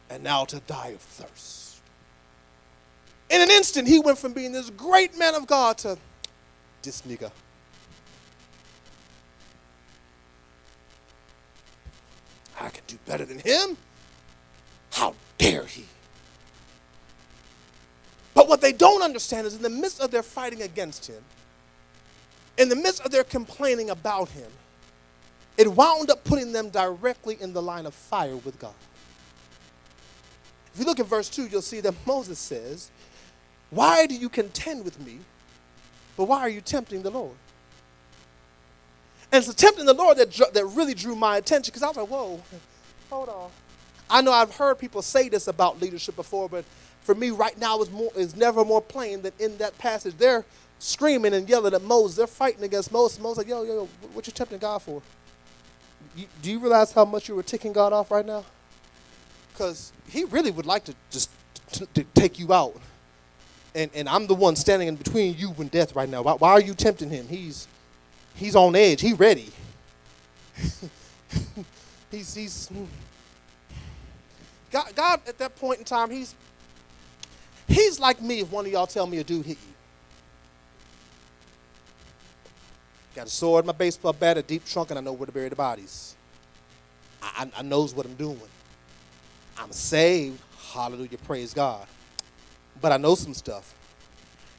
and now to die of thirst? In an instant, he went from being this great man of God to this nigga. I can do better than him. How dare he? But what they don't understand is in the midst of their fighting against him, in the midst of their complaining about him, it wound up putting them directly in the line of fire with God. If you look at verse 2, you'll see that Moses says, why do you contend with me, but why are you tempting the Lord? And it's the tempting the Lord that really drew my attention, because I was like, whoa, hold on. I know I've heard people say this about leadership before, but for me right now is never more plain than in that passage. They're screaming and yelling at Moses. They're fighting against Moses. Moses like, yo, what you tempting God for? Do you realize how much you were ticking God off right now? Because he really would like to just to take you out. And I'm the one standing in between you and death right now. Why are you tempting him? He's on edge. He's ready. God at that point in time, he's like me if one of y'all tell me a dude hit you. Got a sword, my baseball bat, a deep trunk, and I know where to bury the bodies. I knows what I'm doing. I'm saved. Hallelujah, praise God. But I know some stuff.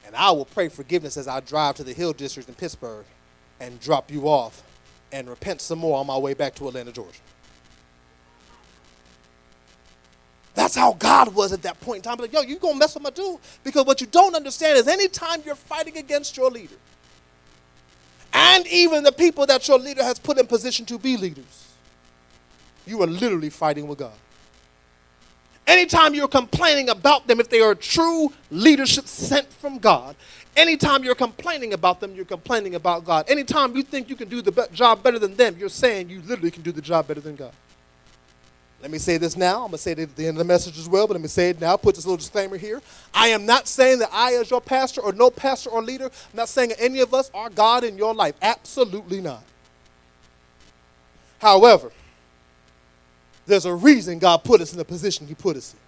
And I will pray forgiveness as I drive to the Hill District in Pittsburgh and drop you off and repent some more on my way back to Atlanta, Georgia. That's how God was at that point in time. Like, yo, you going to mess with my dude? Because what you don't understand is anytime you're fighting against your leader, and even the people that your leader has put in position to be leaders, you are literally fighting with God. Anytime you're complaining about them, if they are true leadership sent from God, anytime you're complaining about them, you're complaining about God. Anytime you think you can do the job better than them, you're saying you literally can do the job better than God. Let me say this now. I'm going to say it at the end of the message as well, but let me say it now. Put this little disclaimer here. I am not saying that I, as your pastor or no pastor or leader, I'm not saying that any of us are God in your life. Absolutely not. However, there's a reason God put us in the position he put us in.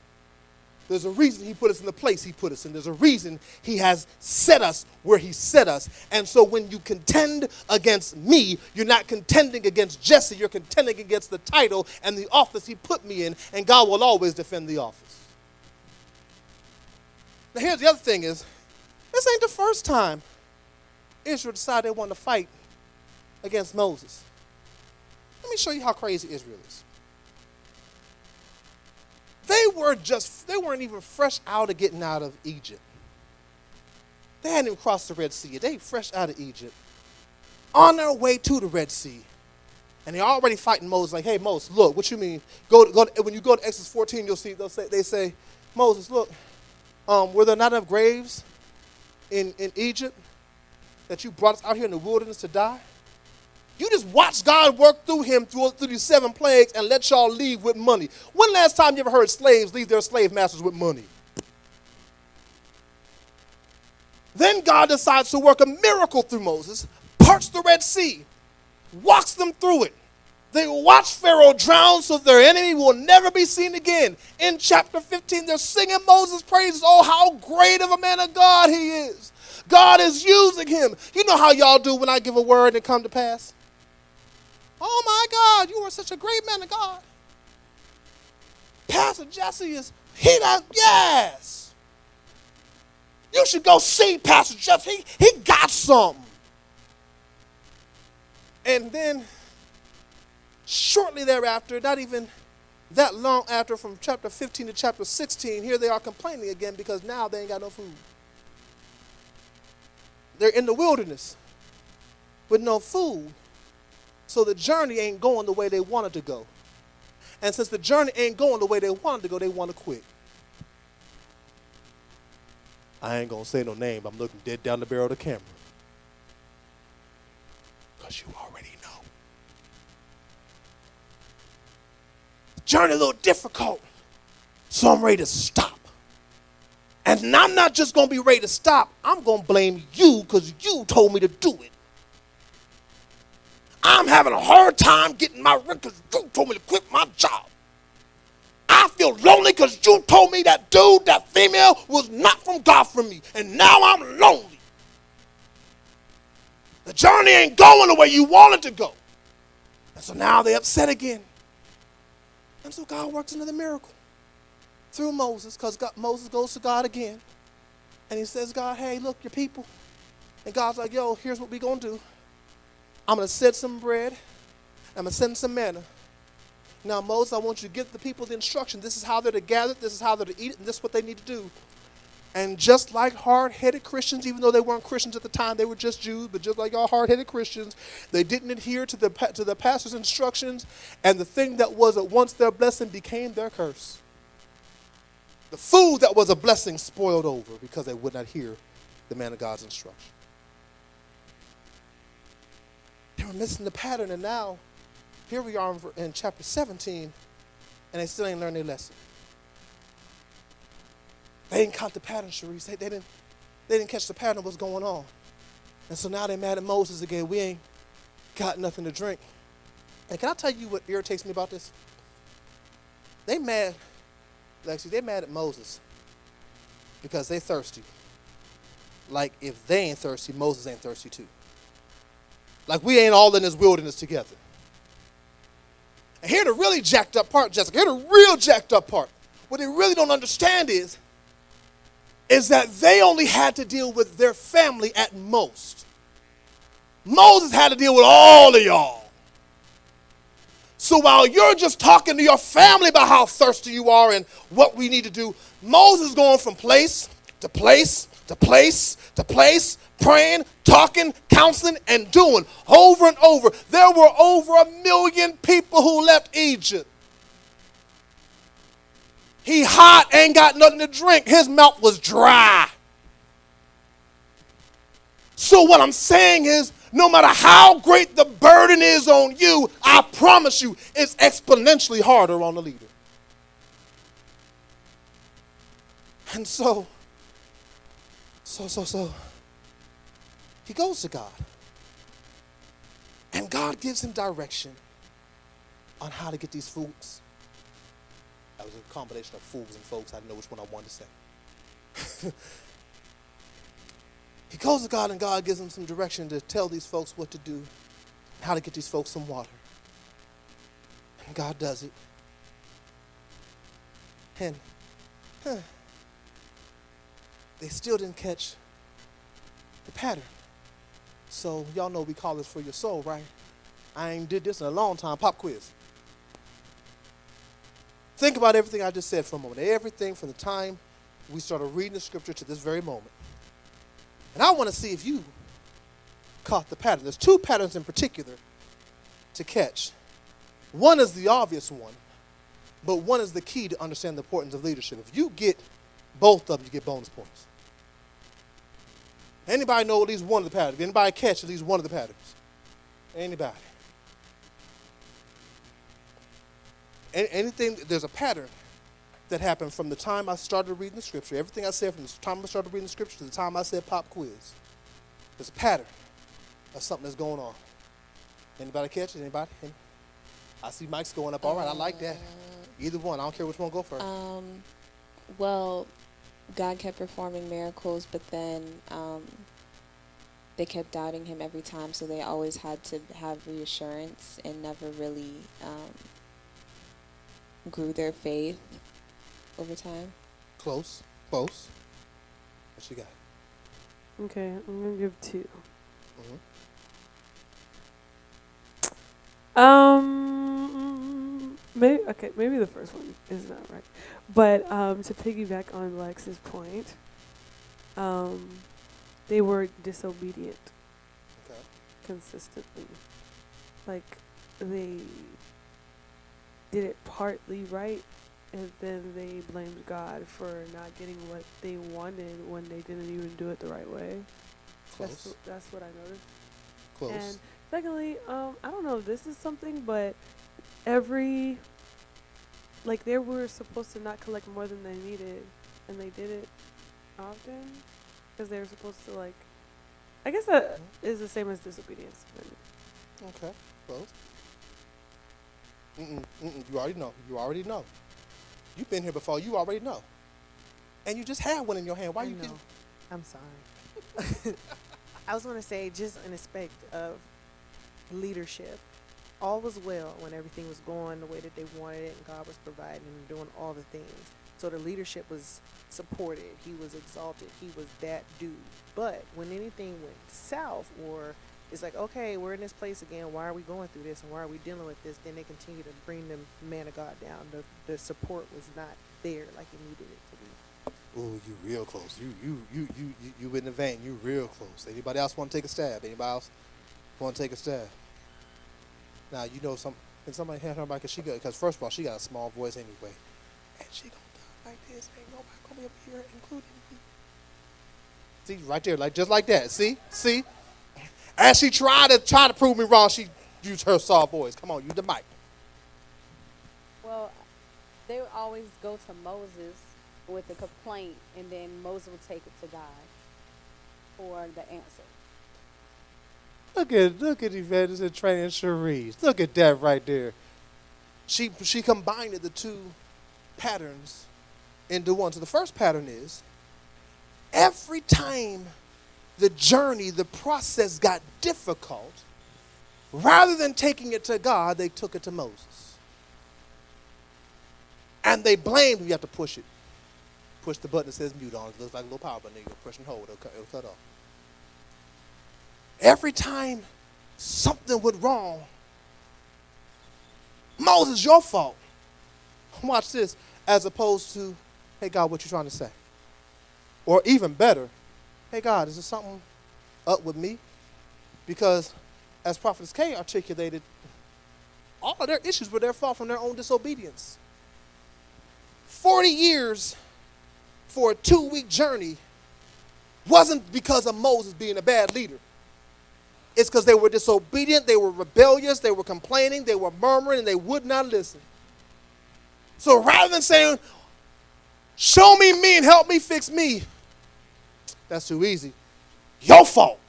There's a reason he put us in the place he put us in. There's a reason he has set us where he set us. And so when you contend against me, you're not contending against Jesse. You're contending against the title and the office he put me in. And God will always defend the office. Now here's the other thing is, this ain't the first time Israel decided they wanted to fight against Moses. Let me show you how crazy Israel is. They weren't even fresh out of getting out of Egypt. They hadn't even crossed the Red Sea. They fresh out of Egypt, on their way to the Red Sea. And they're already fighting Moses like, hey, Moses, look, what you mean? When you go to Exodus 14, you'll see, they say, Moses, look, were there not enough graves in Egypt that you brought us out here in the wilderness to die? You just watch God work through him through these 7 plagues and let y'all leave with money. When last time you ever heard slaves leave their slave masters with money? Then God decides to work a miracle through Moses, parts the Red Sea, walks them through it. They watch Pharaoh drown so their enemy will never be seen again. In chapter 15, they're singing Moses' praises. Oh, how great of a man of God he is. God is using him. You know how y'all do when I give a word and it come to pass? Oh, my God, you are such a great man of God. Pastor Jesse yes. You should go see Pastor Jesse. He got something. And then shortly thereafter, not even that long after, from chapter 15 to chapter 16, here they are complaining again because now they ain't got no food. They're in the wilderness with no food. So the journey ain't going the way they wanted to go. And since the journey ain't going the way they wanted to go, they want to quit. I ain't going to say no name. I'm looking dead down the barrel of the camera. Because you already know. The journey a little difficult. So I'm ready to stop. And I'm not just going to be ready to stop. I'm going to blame you because you told me to do it. I'm having a hard time getting my rent because you told me to quit my job. I feel lonely because you told me that dude, that female, was not from God for me. And now I'm lonely. The journey ain't going the way you want it to go. And so now they're upset again. And so God works another miracle through Moses, because Moses goes to God again. And he says, God, hey, look, your people. And God's like, yo, here's what we're going to do. I'm going to set some bread. I'm going to send some manna. Now, Moses, I want you to give the people the instruction. This is how they're to gather. This is how they're to eat it. And this is what they need to do. And just like hard-headed Christians, even though they weren't Christians at the time, they were just Jews, but just like all hard-headed Christians, they didn't adhere to the pastor's instructions, and the thing that was at once their blessing became their curse. The food that was a blessing spoiled over because they would not hear the man of God's instruction. They were missing the pattern, and now here we are in chapter 17, and they still ain't learned their lesson. They didn't caught the pattern, Sharice. They didn't catch the pattern of what's going on. And so now they're mad at Moses again. We ain't got nothing to drink. And can I tell you what irritates me about this? They mad, Lexi, they mad at Moses because they thirsty. Like if they ain't thirsty, Moses ain't thirsty too. Like we ain't all in this wilderness together. And here the really jacked up part, Jessica, here the real jacked up part. What they really don't understand is that they only had to deal with their family at most. Moses had to deal with all of y'all. So while you're just talking to your family about how thirsty you are and what we need to do, Moses is going from place to place to place to place, praying, talking, counseling, and doing over and over. There were over 1 million people who left Egypt. He hot, ain't got nothing to drink. His mouth was dry. So what I'm saying is, no matter how great the burden is on you, I promise you, it's exponentially harder on the leader. And so, he goes to God. And God gives him direction on how to get these foods. That was a combination of fools and folks. I didn't know which one I wanted to say. He goes to God, and God gives him some direction to tell these folks what to do, how to get these folks some water. And God does it. And they still didn't catch the pattern. So y'all know we call this for your soul, right? I ain't did this in a long time. Pop quiz. Think about everything I just said for a moment. Everything from the time we started reading the scripture to this very moment. And I want to see if you caught the pattern. There's two patterns in particular to catch. One is the obvious one, but one is the key to understand the importance of leadership. If you get both of them, you get bonus points. Anybody know at least one of the patterns? Anybody catch at least one of the patterns? Anybody? Anything, there's a pattern that happened from the time I started reading the scripture. Everything I said from the time I started reading the scripture to the time I said pop quiz. There's a pattern of something that's going on. Anybody catch it? Anybody? I see Mike's going up. All right, I like that. Either one. I don't care which one go first. Well, God kept performing miracles, but then they kept doubting him every time, so they always had to have reassurance and never really grew their faith over time. Close. What you got? Okay, I'm gonna give 2. Mm-hmm. Maybe the first one is not right, but to piggyback on Lex's point, they were disobedient consistently. Like they did it partly right, and then they blamed God for not getting what they wanted when they didn't even do it the right way. Close. That's what I noticed. Close. And secondly, I don't know if this is something, but they were supposed to not collect more than they needed, and they did it often because they were supposed to, like, I guess that is the same as disobedience. Okay, close. You already know. You've been here before. You already know. And you just had one in your hand. Why you know. getting? I'm sorry. I was going to say, just an aspect of leadership. All was well when everything was going the way that they wanted it, and God was providing and doing all the things. So the leadership was supported. He was exalted. He was that dude. But when anything went south, or it's like, okay, we're in this place again. Why are we going through this, and why are we dealing with this? Then they continue to bring the man of God down. The support was not there like it needed it to be. Ooh, you real close. You in the vein. You real close. Anybody else want to take a stab? Anybody else want to take a stab? Now you know can somebody hand her mic? Because first of all, she got a small voice anyway, and she gonna talk like this. Ain't nobody gonna be up here, including me. See, right there, like just like that. See. As she tried to prove me wrong, she used her soft voice. Come on, use the mic. Well, they would always go to Moses with a complaint, and then Moses would take it to God for the answer. Look at Evangelist and training Cherise. Look at that right there. She combined the two patterns into one. So the first pattern is every time the journey, the process got difficult, rather than taking it to God, they took it to Moses. And they blamed him. You have to push it. Push the button that says mute on. It looks like a little power button. You push and hold. It'll cut off. Every time something went wrong, Moses, your fault. Watch this. As opposed to, hey, God, what you trying to say? Or even better, hey, God, is there something up with me? Because as Prophetess K articulated, all of their issues were their fault from their own disobedience. 40 years for a 2-week journey wasn't because of Moses being a bad leader. It's because they were disobedient, they were rebellious, they were complaining, they were murmuring, and they would not listen. So rather than saying, show me and help me fix me, that's too easy. Your fault.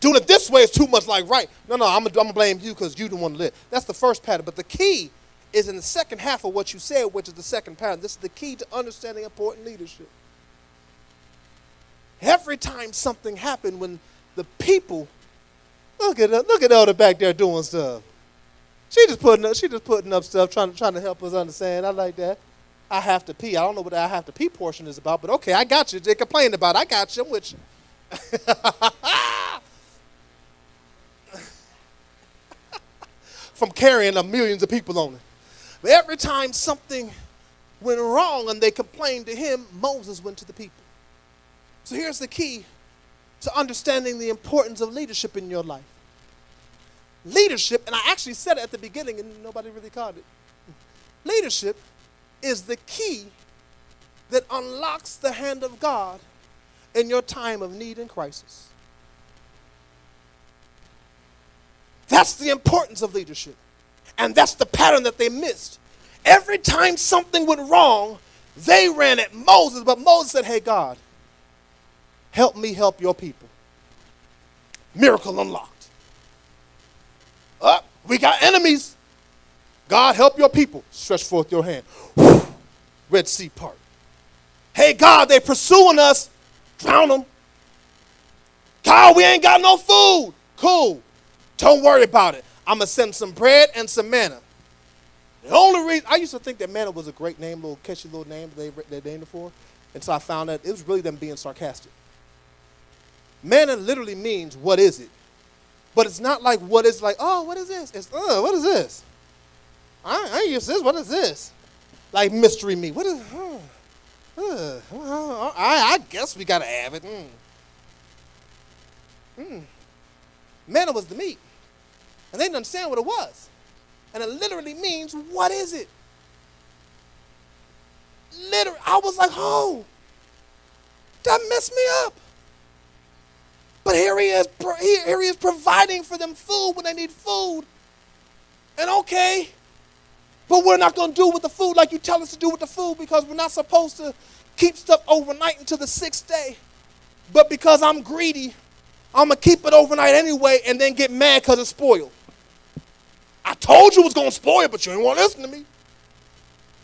Doing it this way is too much like right. No, I'm going to blame you because you don't want to live. That's the first pattern. But the key is in the second half of what you said, which is the second pattern. This is the key to understanding important leadership. Every time something happened, when the people, look at Elder back there doing stuff. She just putting up stuff, trying to help us understand. I like that. I have to pee. I don't know what the I have to pee portion is about, but okay, I got you. They complained about it. I got you. I'm with you. From carrying millions of people on it. But every time something went wrong and they complained to him, Moses went to the people. So here's the key to understanding the importance of leadership in your life. Leadership, and I actually said it at the beginning and nobody really caught it. Leadership is the key that unlocks the hand of God in your time of need and crisis. That's the importance of leadership. And that's the pattern that they missed. Every time something went wrong, they ran at Moses, but Moses said, hey, God, help me help your people. Miracle unlocked. We got enemies. God, help your people. Stretch forth your hand. Red Sea part. Hey, God, they pursuing us. Drown them. God, we ain't got no food. Cool. Don't worry about it. I'm going to send some bread and some manna. The only reason, I used to think that manna was a great name, little catchy little name they named it for, until I found out it was really them being sarcastic. Manna literally means, what is it? But it's not like what is like, oh, what is this? It's, what is this? I ain't used to this. What is this? Like mystery meat. What is, I guess we got to have it. Manna was the meat. And they didn't understand what it was. And it literally means, what is it? Literally, I was like, oh, that messed me up. But here he is providing for them food when they need food. And okay, but we're not going to do with the food like you tell us to do with the food, because we're not supposed to keep stuff overnight until the 6th day. But because I'm greedy, I'm going to keep it overnight anyway and then get mad because it's spoiled. I told you it was going to spoil, but you didn't want to listen to me.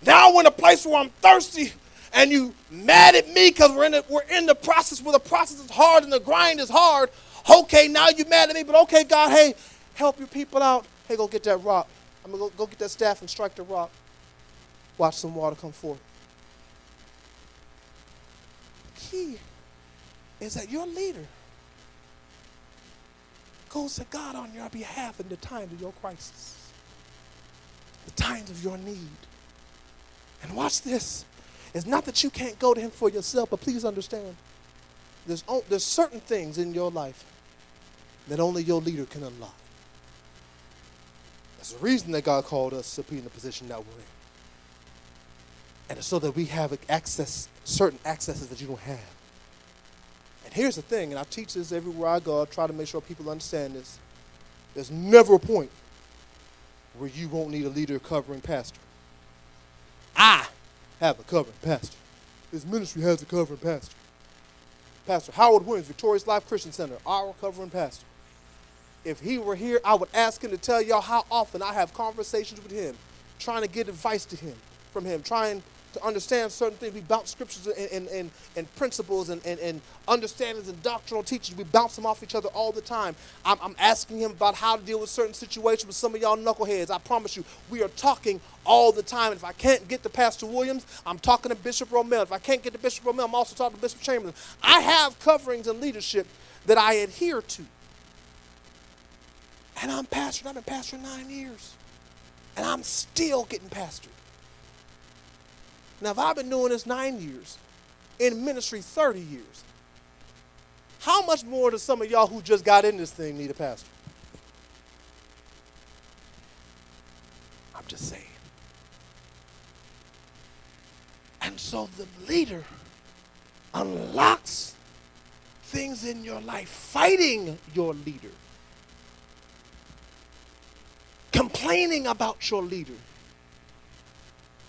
Now we're in a place where I'm thirsty and you mad at me because we're in the process where the process is hard and the grind is hard. Okay, now you mad at me, but okay, God, hey, help your people out. Hey, go get that rock. I'm going to go get that staff and strike the rock. Watch some water come forth. The key is that your leader goes to God on your behalf in the times of your crisis, the times of your need. And watch this. It's not that you can't go to him for yourself, but please understand, there's certain things in your life that only your leader can unlock. That's the reason that God called us to be in the position that we're in. And it's so that we have certain accesses that you don't have. And here's the thing, and I teach this everywhere I go. I try to make sure people understand this. There's never a point where you won't need a leader covering pastor. I have a covering pastor. This ministry has a covering pastor. Pastor Howard Williams, Victorious Life Christian Center, our covering pastor. If he were here, I would ask him to tell y'all how often I have conversations with him, trying to get advice from him, trying to understand certain things. We bounce scriptures and principles and understandings and doctrinal teachings. We bounce them off each other all the time. I'm asking him about how to deal with certain situations with some of y'all knuckleheads. I promise you, we are talking all the time. And if I can't get to Pastor Williams, I'm talking to Bishop Romel. If I can't get to Bishop Romel, I'm also talking to Bishop Chamberlain. I have coverings and leadership that I adhere to. And I'm pastoring. I've been pastoring 9 years. And I'm still getting pastored. Now, if I've been doing this 9 years, in ministry 30 years, how much more does some of y'all who just got in this thing need a pastor? I'm just saying. And so the leader unlocks things in your life, fighting your leader, complaining about your leader,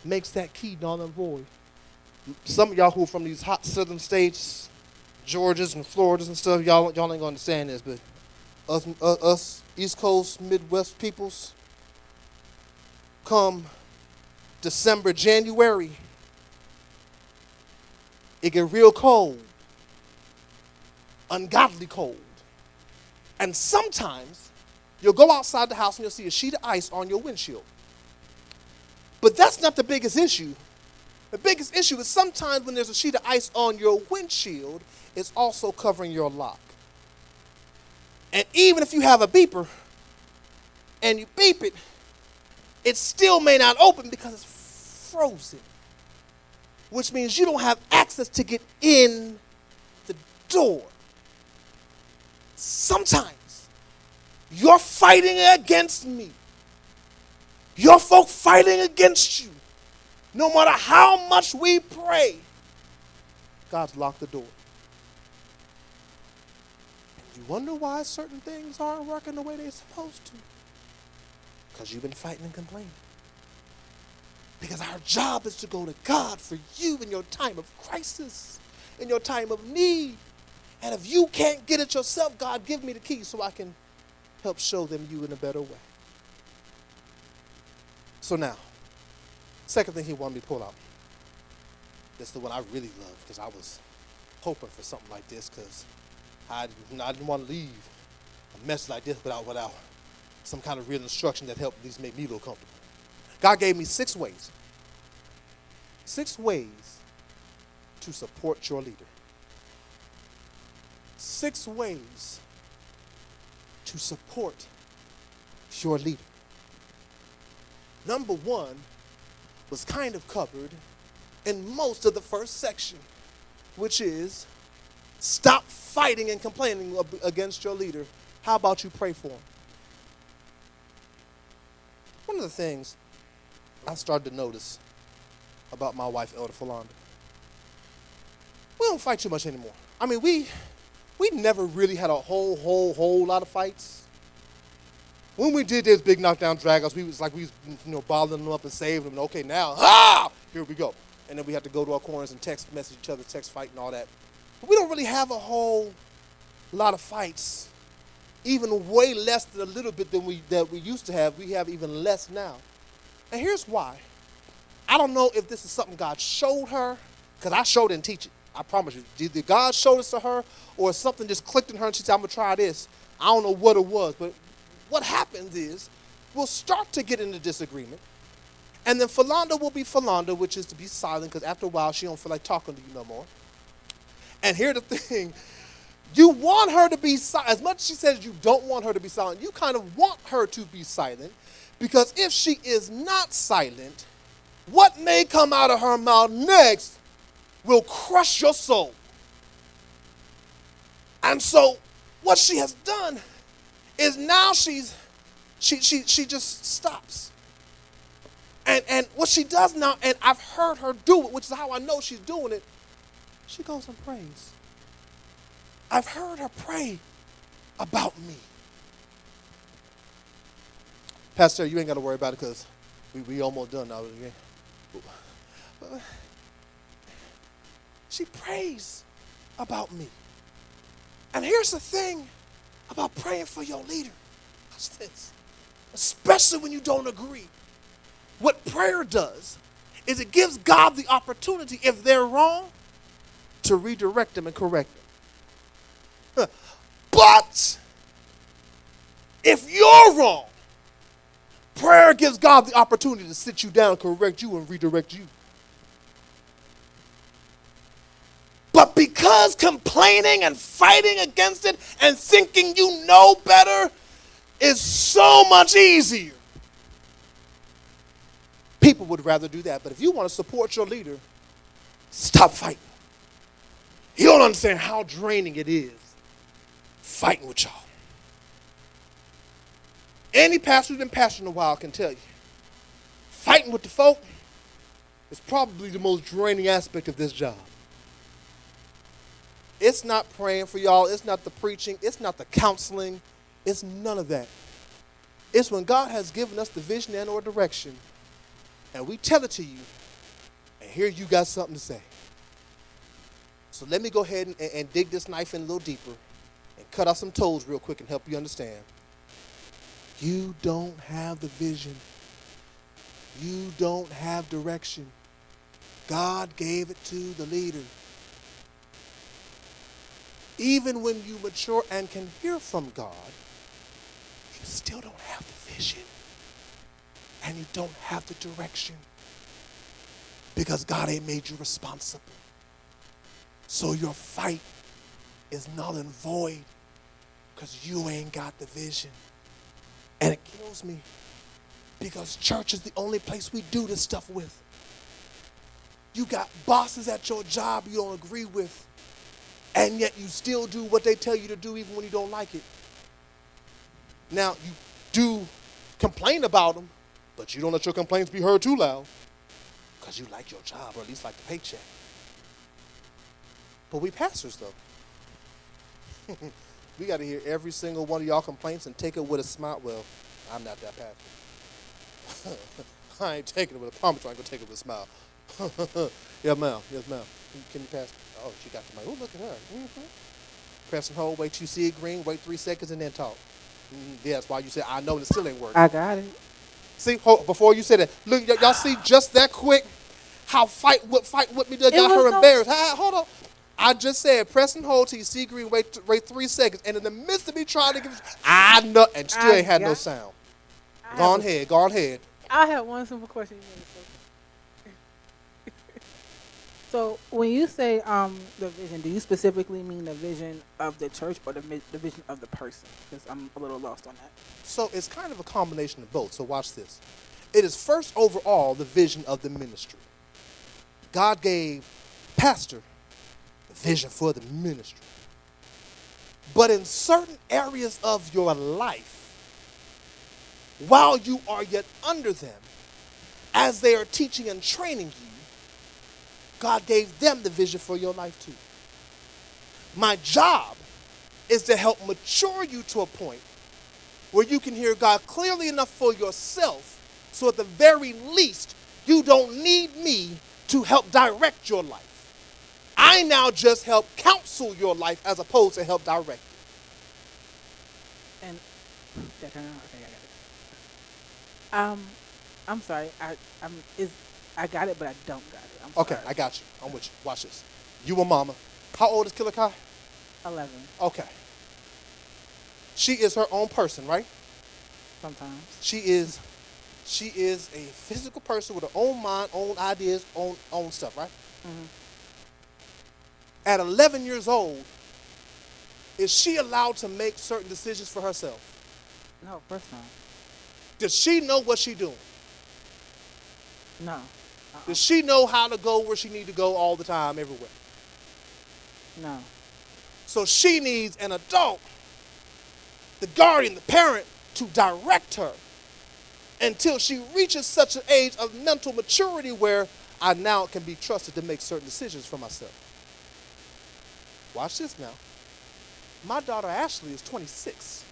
makes that key null and void. Some of y'all who are from these hot southern states, Georgias and Floridas and stuff, y'all ain't gonna understand this, but us East Coast, Midwest peoples, come December, January, it get real cold, ungodly cold. And sometimes you'll go outside the house and you'll see a sheet of ice on your windshield. But that's not the biggest issue. The biggest issue is sometimes when there's a sheet of ice on your windshield, it's also covering your lock. And even if you have a beeper and you beep it, it still may not open because it's frozen, which means you don't have access to get in the door. Sometimes you're fighting against me. Your folk fighting against you. No matter how much we pray, God's locked the door. And you wonder why certain things aren't working the way they're supposed to. Because you've been fighting and complaining. Because our job is to go to God for you in your time of crisis, in your time of need. And if you can't get it yourself, God, give me the keys so I can help show them you in a better way. So now, second thing he wanted me to pull out. This is the one I really love because I was hoping for something like this because I didn't want to leave a message like this without some kind of real instruction that helped at least make me a little comfortable. God gave me 6 ways. 6 ways to support your leader. 6 ways to support your leader. Number 1 was kind of covered in most of the first section, which is stop fighting and complaining against your leader. How about you pray for him? One of the things I started to notice about my wife, Elder Philonda, we don't fight too much anymore. I mean, we never really had a whole lot of fights. When we did this big knockdown drag-outs, we was bottling them up and saving them. And okay, now, here we go. And then we had to go to our corners and text message each other, text fight and all that. But we don't really have a whole lot of fights, even way less than a little bit that we used to have. We have even less now. And here's why. I don't know if this is something God showed her, because I sure didn't teach it. I promise you. Either God showed this to her or something just clicked in her and she said, I'm going to try this. I don't know what it was, but what happens is we'll start to get into disagreement. And then Philonda will be Philonda, which is to be silent, because after a while she don't feel like talking to you no more. And here's the thing. You want her to be silent. As much as she says you don't want her to be silent, you kind of want her to be silent, because if she is not silent, what may come out of her mouth next will crush your soul. And so what she has done is now she just stops. And what she does now, and I've heard her do it, which is how I know she's doing it, she goes and prays. I've heard her pray about me. Pastor, you ain't got to worry about it because we almost done now. She prays about me. And here's the thing about praying for your leader. Watch this. Especially when you don't agree. What prayer does is it gives God the opportunity, if they're wrong, to redirect them and correct them. But if you're wrong, prayer gives God the opportunity to sit you down, correct you, and redirect you. But because complaining and fighting against it and thinking you know better is so much easier, people would rather do that. But if you want to support your leader, stop fighting. You don't understand how draining it is fighting with y'all. Any pastor who's been pastoring a while can tell you, fighting with the folk is probably the most draining aspect of this job. It's not praying for y'all. It's not the preaching. It's not the counseling. It's none of that. It's when God has given us the vision and or direction, and we tell it to you, and here you got something to say. So let me go ahead and dig this knife in a little deeper and cut off some toes real quick and help you understand. You don't have the vision. You don't have direction. God gave it to the leader. Even when you mature and can hear from God, you still don't have the vision. And you don't have the direction. Because God ain't made you responsible. So your fight is null and void because you ain't got the vision. And it kills me because church is the only place we do this stuff with. You got bosses at your job you don't agree with, and yet you still do what they tell you to do even when you don't like it. Now, you do complain about them, but you don't let your complaints be heard too loud because you like your job, or at least like the paycheck. But we pastors, though. We got to hear every single one of y'all complaints and take it with a smile. Well, I'm not that pastor. I ain't taking it with a promise. I ain't gonna take it with a smile. Yeah, ma'am. Yes, ma'am. Can you pass? Oh, she got the mic. Oh, look at her. Mm-hmm. Press and hold. Wait till you see it green. Wait 3 seconds and then talk. Yeah, that's why you said I know and it still ain't working. I got it. See, before you said that, look, y'all see just that quick how fight with me that got her embarrassed. Hold on. I just said press and hold till you see green. Wait 3 seconds, and in the midst of me trying to give, I know, and still ain't had no sound. Go on ahead. I have one simple question. So when you say the vision, do you specifically mean the vision of the church or the vision of the person? Because I'm a little lost on that. So it's kind of a combination of both. So watch this. It is first overall the vision of the ministry. God gave pastor the vision for the ministry. But in certain areas of your life, while you are yet under them, as they are teaching and training you, God gave them the vision for your life too. My job is to help mature you to a point where you can hear God clearly enough for yourself, so at the very least, you don't need me to help direct your life. I now just help counsel your life as opposed to help direct it. And okay, I got it. I'm sorry. I got it, but I don't got it. Okay, I got you. I'm with you. Watch this. You and Mama. How old is Killer Kai? 11. Okay. She is her own person, right? Sometimes. She is a physical person with her own mind, own ideas, own stuff, right? Mm-hmm. At 11 years old, is she allowed to make certain decisions for herself? No, of course not. Does she know what she's doing? No. Does she know how to go where she needs to go all the time, everywhere? No. So she needs an adult, the guardian, the parent, to direct her until she reaches such an age of mental maturity where I now can be trusted to make certain decisions for myself. Watch this now. My daughter Ashley is 26.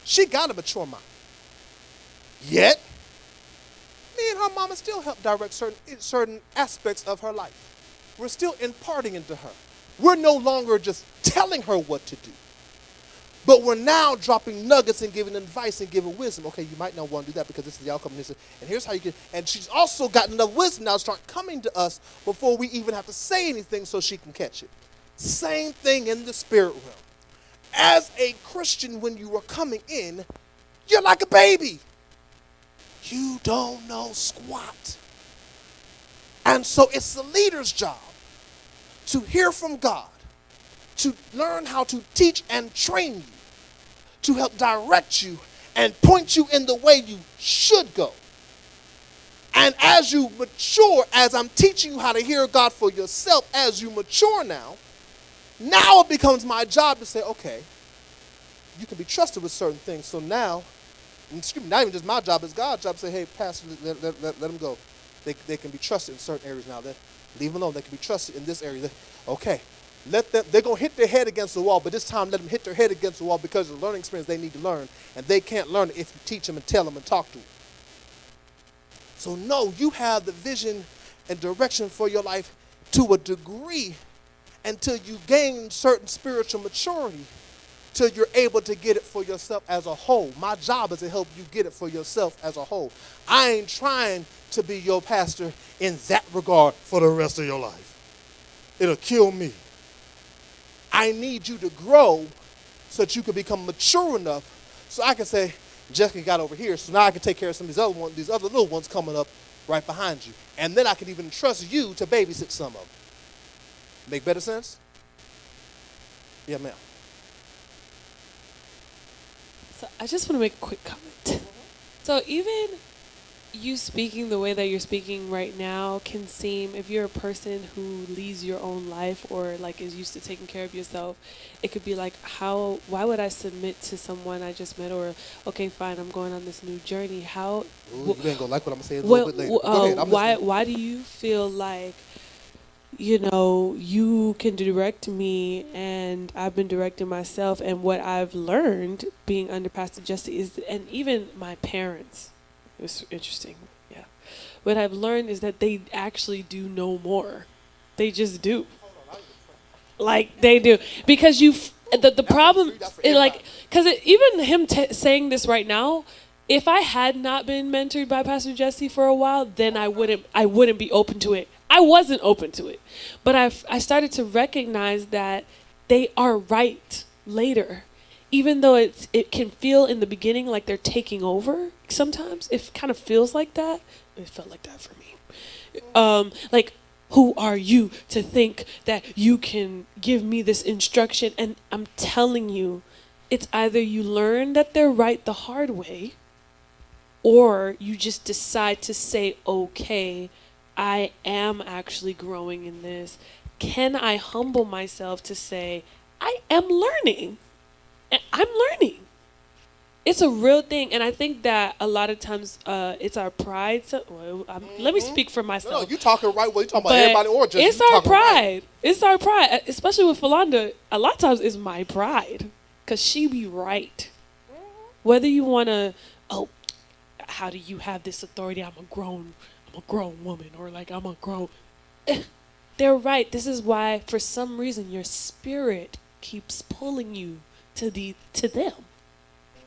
She got a mature mind. Yet, me and her mama still help direct certain aspects of her life. We're still imparting into her. We're no longer just telling her what to do, but we're now dropping nuggets and giving advice and giving wisdom. Okay, you might not want to do that because this is the outcome of this. And here's how you can. And she's also got enough wisdom now to start coming to us before we even have to say anything so she can catch it. Same thing in the spirit realm. As a Christian, when you are coming in, you're like a baby. You don't know squat. And so it's the leader's job to hear from God, to learn how to teach and train you, to help direct you and point you in the way you should go. And as you mature, as I'm teaching you how to hear God for yourself, as you mature now it becomes my job to say, okay, you can be trusted with certain things. So now, excuse me, not even just my job, it's God's job to say, hey, Pastor, let them go. They can be trusted in certain areas now. Leave them alone. They can be trusted in this area. Okay. Let them, they're going to hit their head against the wall, but this time let them hit their head against the wall because of the learning experience they need to learn, and they can't learn it if you teach them and tell them and talk to them. So no, you have the vision and direction for your life to a degree until you gain certain spiritual maturity till you're able to get it for yourself as a whole. My job is to help you get it for yourself as a whole. I ain't trying to be your pastor in that regard for the rest of your life. It'll kill me. I need you to grow so that you can become mature enough so I can say, Jessica got over here, so now I can take care of some of these other little ones coming up right behind you. And then I can even trust you to babysit some of them. Make better sense? Yeah, ma'am. So I just want to make a quick comment. So even you speaking the way that you're speaking right now can seem, if you're a person who leads your own life or like is used to taking care of yourself, it could be like, why would I submit to someone I just met? Or, okay, fine, I'm going on this new journey. How? Ooh, you ain't gonna like what I'm gonna say a little bit later. Go ahead, why do you feel like, you can direct me and I've been directing myself, and what I've learned being under Pastor Jesse is, and even my parents, It was interesting. Yeah. What I've learned is that they actually do know more. They just do. Like they do, because the problem is like, because even him saying this right now, if I had not been mentored by Pastor Jesse for a while, then I wouldn't be open to it. I wasn't open to it, but I started to recognize that they are right later, even though it can feel in the beginning like they're taking over. Sometimes it kind of feels like that. It felt like that for me. Like, who are you to think that you can give me this instruction? And I'm telling you, it's either you learn that they're right the hard way, or you just decide to say, okay, I am actually growing in this. Can I humble myself to say, I am learning? I'm learning. It's a real thing, and I think that a lot of times it's our pride. Let me speak for myself. No, you talking right. Well, you talking about everybody or just it's our pride. Right. It's our pride, especially with Philanda. A lot of times it's my pride, because she be right. Whether you want to, how do you have this authority? I'm a grown woman, or like I'm a grown. They're right. This is why, for some reason, your spirit keeps pulling you to them.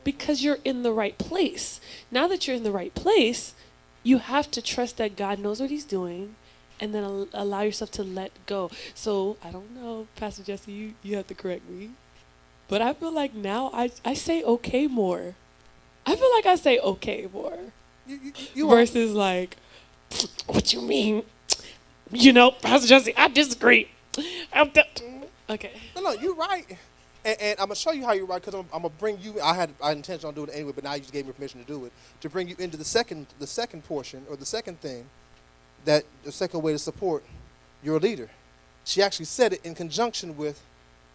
Because you're in the right place. Now that you're in the right place, you have to trust that God knows what he's doing, and then allow yourself to let go. So, I don't know, Pastor Jesse, you have to correct me. But I feel like now I say okay more. I feel like I say okay more. You versus like, what you mean? Pastor Jesse, I disagree. Okay. No, you're right. And I'm going to show you how you're right, because I'm going to bring you, I intended on doing it anyway, but now you just gave me permission to do it, to bring you into the second portion, or the second thing, the second way to support your leader. She actually said it in conjunction with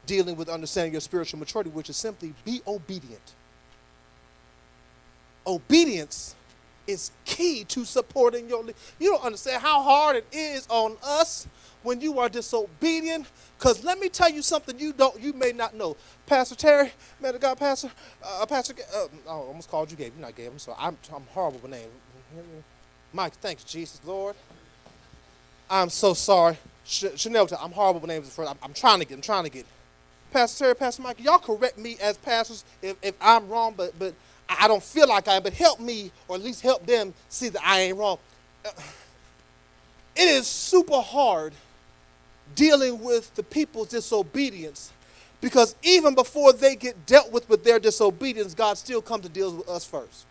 dealing with understanding your spiritual maturity, which is simply be obedient. Obedience is key to supporting your leader. You don't understand how hard it is on us when you are disobedient, because let me tell you something you may not know. Pastor Terry, man of God, Pastor, I almost called you Gabe. You're not Gabe. I'm sorry. I'm horrible with names. Mike, thanks, Jesus, Lord. I'm so sorry. Chanel, I'm horrible with names. I'm trying to get. Pastor Terry, Pastor Mike, y'all correct me as pastors if I'm wrong, but I don't feel like I am, but help me, or at least help them see that I ain't wrong. It is super hard dealing with the people's disobedience, because even before they get dealt with their disobedience, God still comes to deal with us first.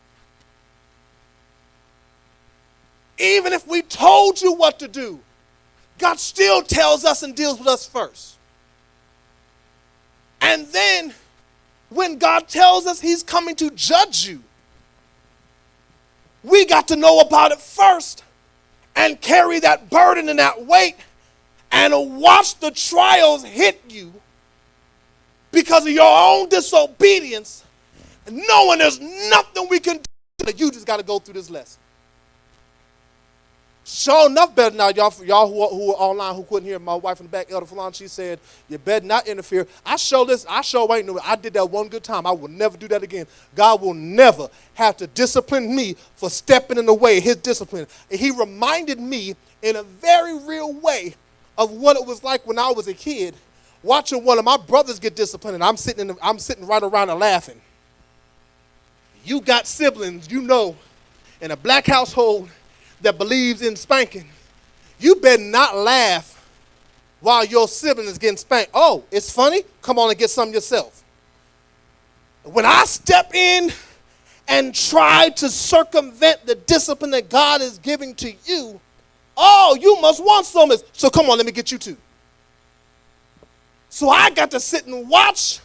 Even if we told you what to do, God still tells us and deals with us first. And then when God tells us he's coming to judge you, we got to know about it first and carry that burden and that weight and watch the trials hit you because of your own disobedience, knowing there's nothing we can do. You just got to go through this lesson. Sure enough, better now, y'all who are online who couldn't hear my wife in the back, Elder Falon, she said, you better not interfere. I sure ain't no, I did that one good time. I will never do that again. God will never have to discipline me for stepping in the way of his discipline. He reminded me in a very real way of what it was like when I was a kid, watching one of my brothers get disciplined, and I'm sitting right around and laughing. You got siblings, in a black household that believes in spanking. You better not laugh while your sibling is getting spanked. Oh, it's funny? Come on and get some yourself. When I step in and try to circumvent the discipline that God is giving to you, oh, you must want some. So come on, let me get you too. So I got to sit and watch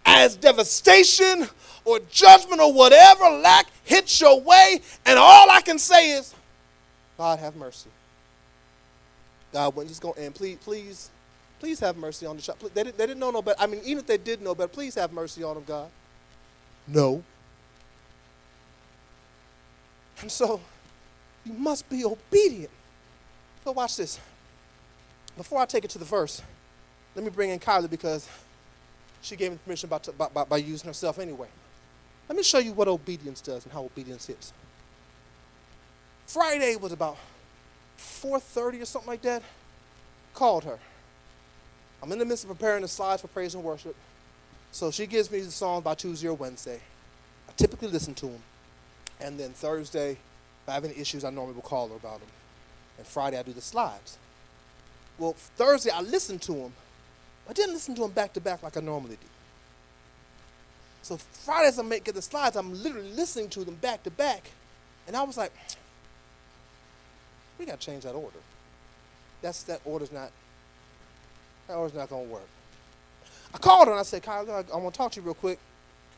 as devastation or judgment or whatever lack hits your way, and all I can say is, God have mercy. God wasn't just going, and please have mercy on the child. They didn't know no better. I mean, even if they did know better, please have mercy on them, God. No. And so, you must be obedient. So watch this. Before I take it to the verse, let me bring in Kylie, because she gave me permission by using herself anyway. Let me show you what obedience does and how obedience hits. Friday was about 4:30 or something like that. Called her. I'm in the midst of preparing the slides for praise and worship. So she gives me the songs by Tuesday or Wednesday. I typically listen to them. And then Thursday, if I have any issues, I normally will call her about them. And Friday, I do the slides. Well, Thursday, I listened to them. I didn't listen to them back to back like I normally do. So Friday, as I get the slides, I'm literally listening to them back to back. And I was like, we got to change that order. That order's not going to work. I called her and I said, Kyle, I want to talk to you real quick.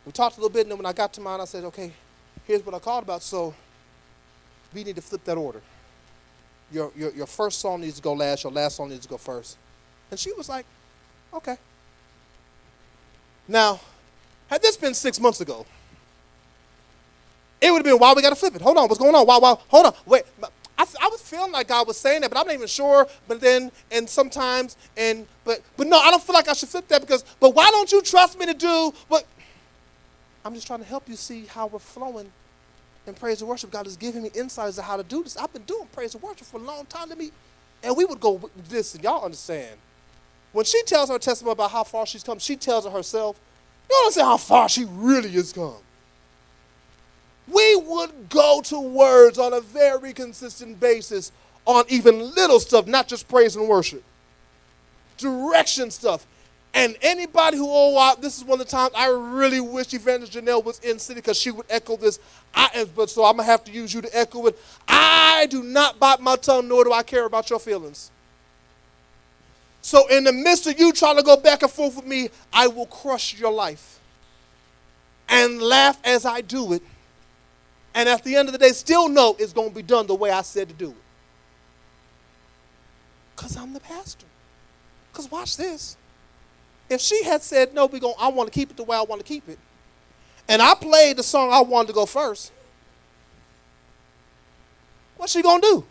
We talked a little bit, and then when I got to mine, I said, okay, here's what I called about. So we need to flip that order. Your first song needs to go last. Your last song needs to go first. And she was like, okay. Now, had this been 6 months ago, it would have been, why we got to flip it? Hold on, what's going on? Why? Hold on, wait. I was feeling like God was saying that, but I'm not even sure. But then, and sometimes, but no, I don't feel like I should flip that but why don't you trust me to do what? I'm just trying to help you see how we're flowing in praise and worship. God is giving me insights on how to do this. I've been doing praise and worship for a long time and we would go with this, and y'all understand. When she tells her testimony about how far she's come, she tells it herself. You don't understand how far she really has come. We would go to words on a very consistent basis on even little stuff, not just praise and worship. Direction stuff. And anybody who, this is one of the times I really wish Evangelist Janelle was in city because she would echo this. But so I'm going to have to use you to echo it. I do not bite my tongue, nor do I care about your feelings. So in the midst of you trying to go back and forth with me, I will crush your life and laugh as I do it. And at the end of the day, still know it's going to be done the way I said to do it. Because I'm the pastor. Because watch this. If she had said, no, I want to keep it the way I want to keep it, and I played the song I wanted to go first, what's she going to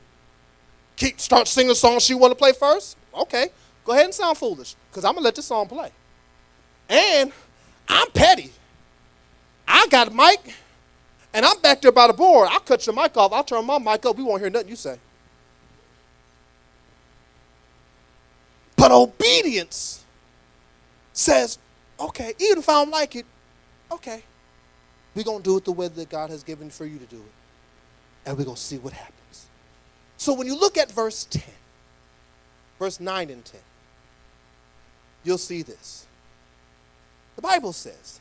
do? Start singing the song she want to play first? Okay, go ahead and sound foolish, because I'm going to let this song play. And I'm petty. I got a mic. And I'm back there by the board. I'll cut your mic off. I'll turn my mic up. We won't hear nothing you say. But obedience says, okay, even if I don't like it, okay, we're going to do it the way that God has given for you to do it. And we're going to see what happens. So when you look at verse 10, verse 9 and 10, you'll see this. The Bible says,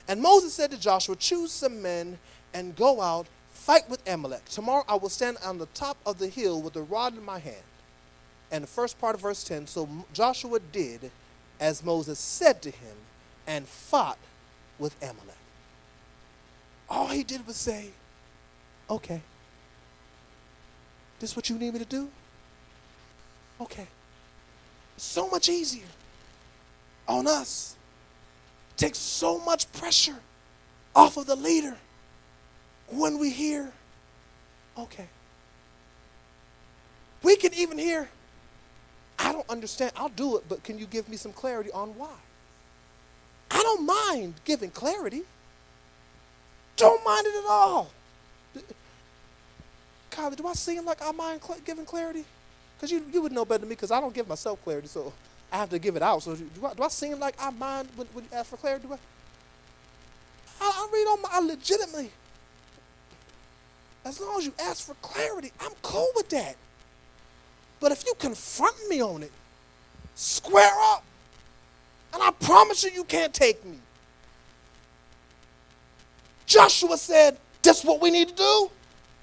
and Moses said to Joshua, choose some men and go out, fight with Amalek. Tomorrow I will stand on the top of the hill with a rod in my hand. And the first part of verse 10, so Joshua did as Moses said to him and fought with Amalek. All he did was say, okay, this is what you need me to do? Okay. So much easier on us. Takes so much pressure off of the leader when we hear, okay. We can even hear, I don't understand, I'll do it, but can you give me some clarity on why? I don't mind giving clarity. Don't mind it at all. Kylie, do I seem like I mind giving clarity? Because you would know better than me because I don't give myself clarity, so I have to give it out. So do I seem like I mind when you ask for clarity? I read on I legitimately. As long as you ask for clarity, I'm cool with that. But if you confront me on it, square up. And I promise you can't take me. Joshua said, that's what we need to do?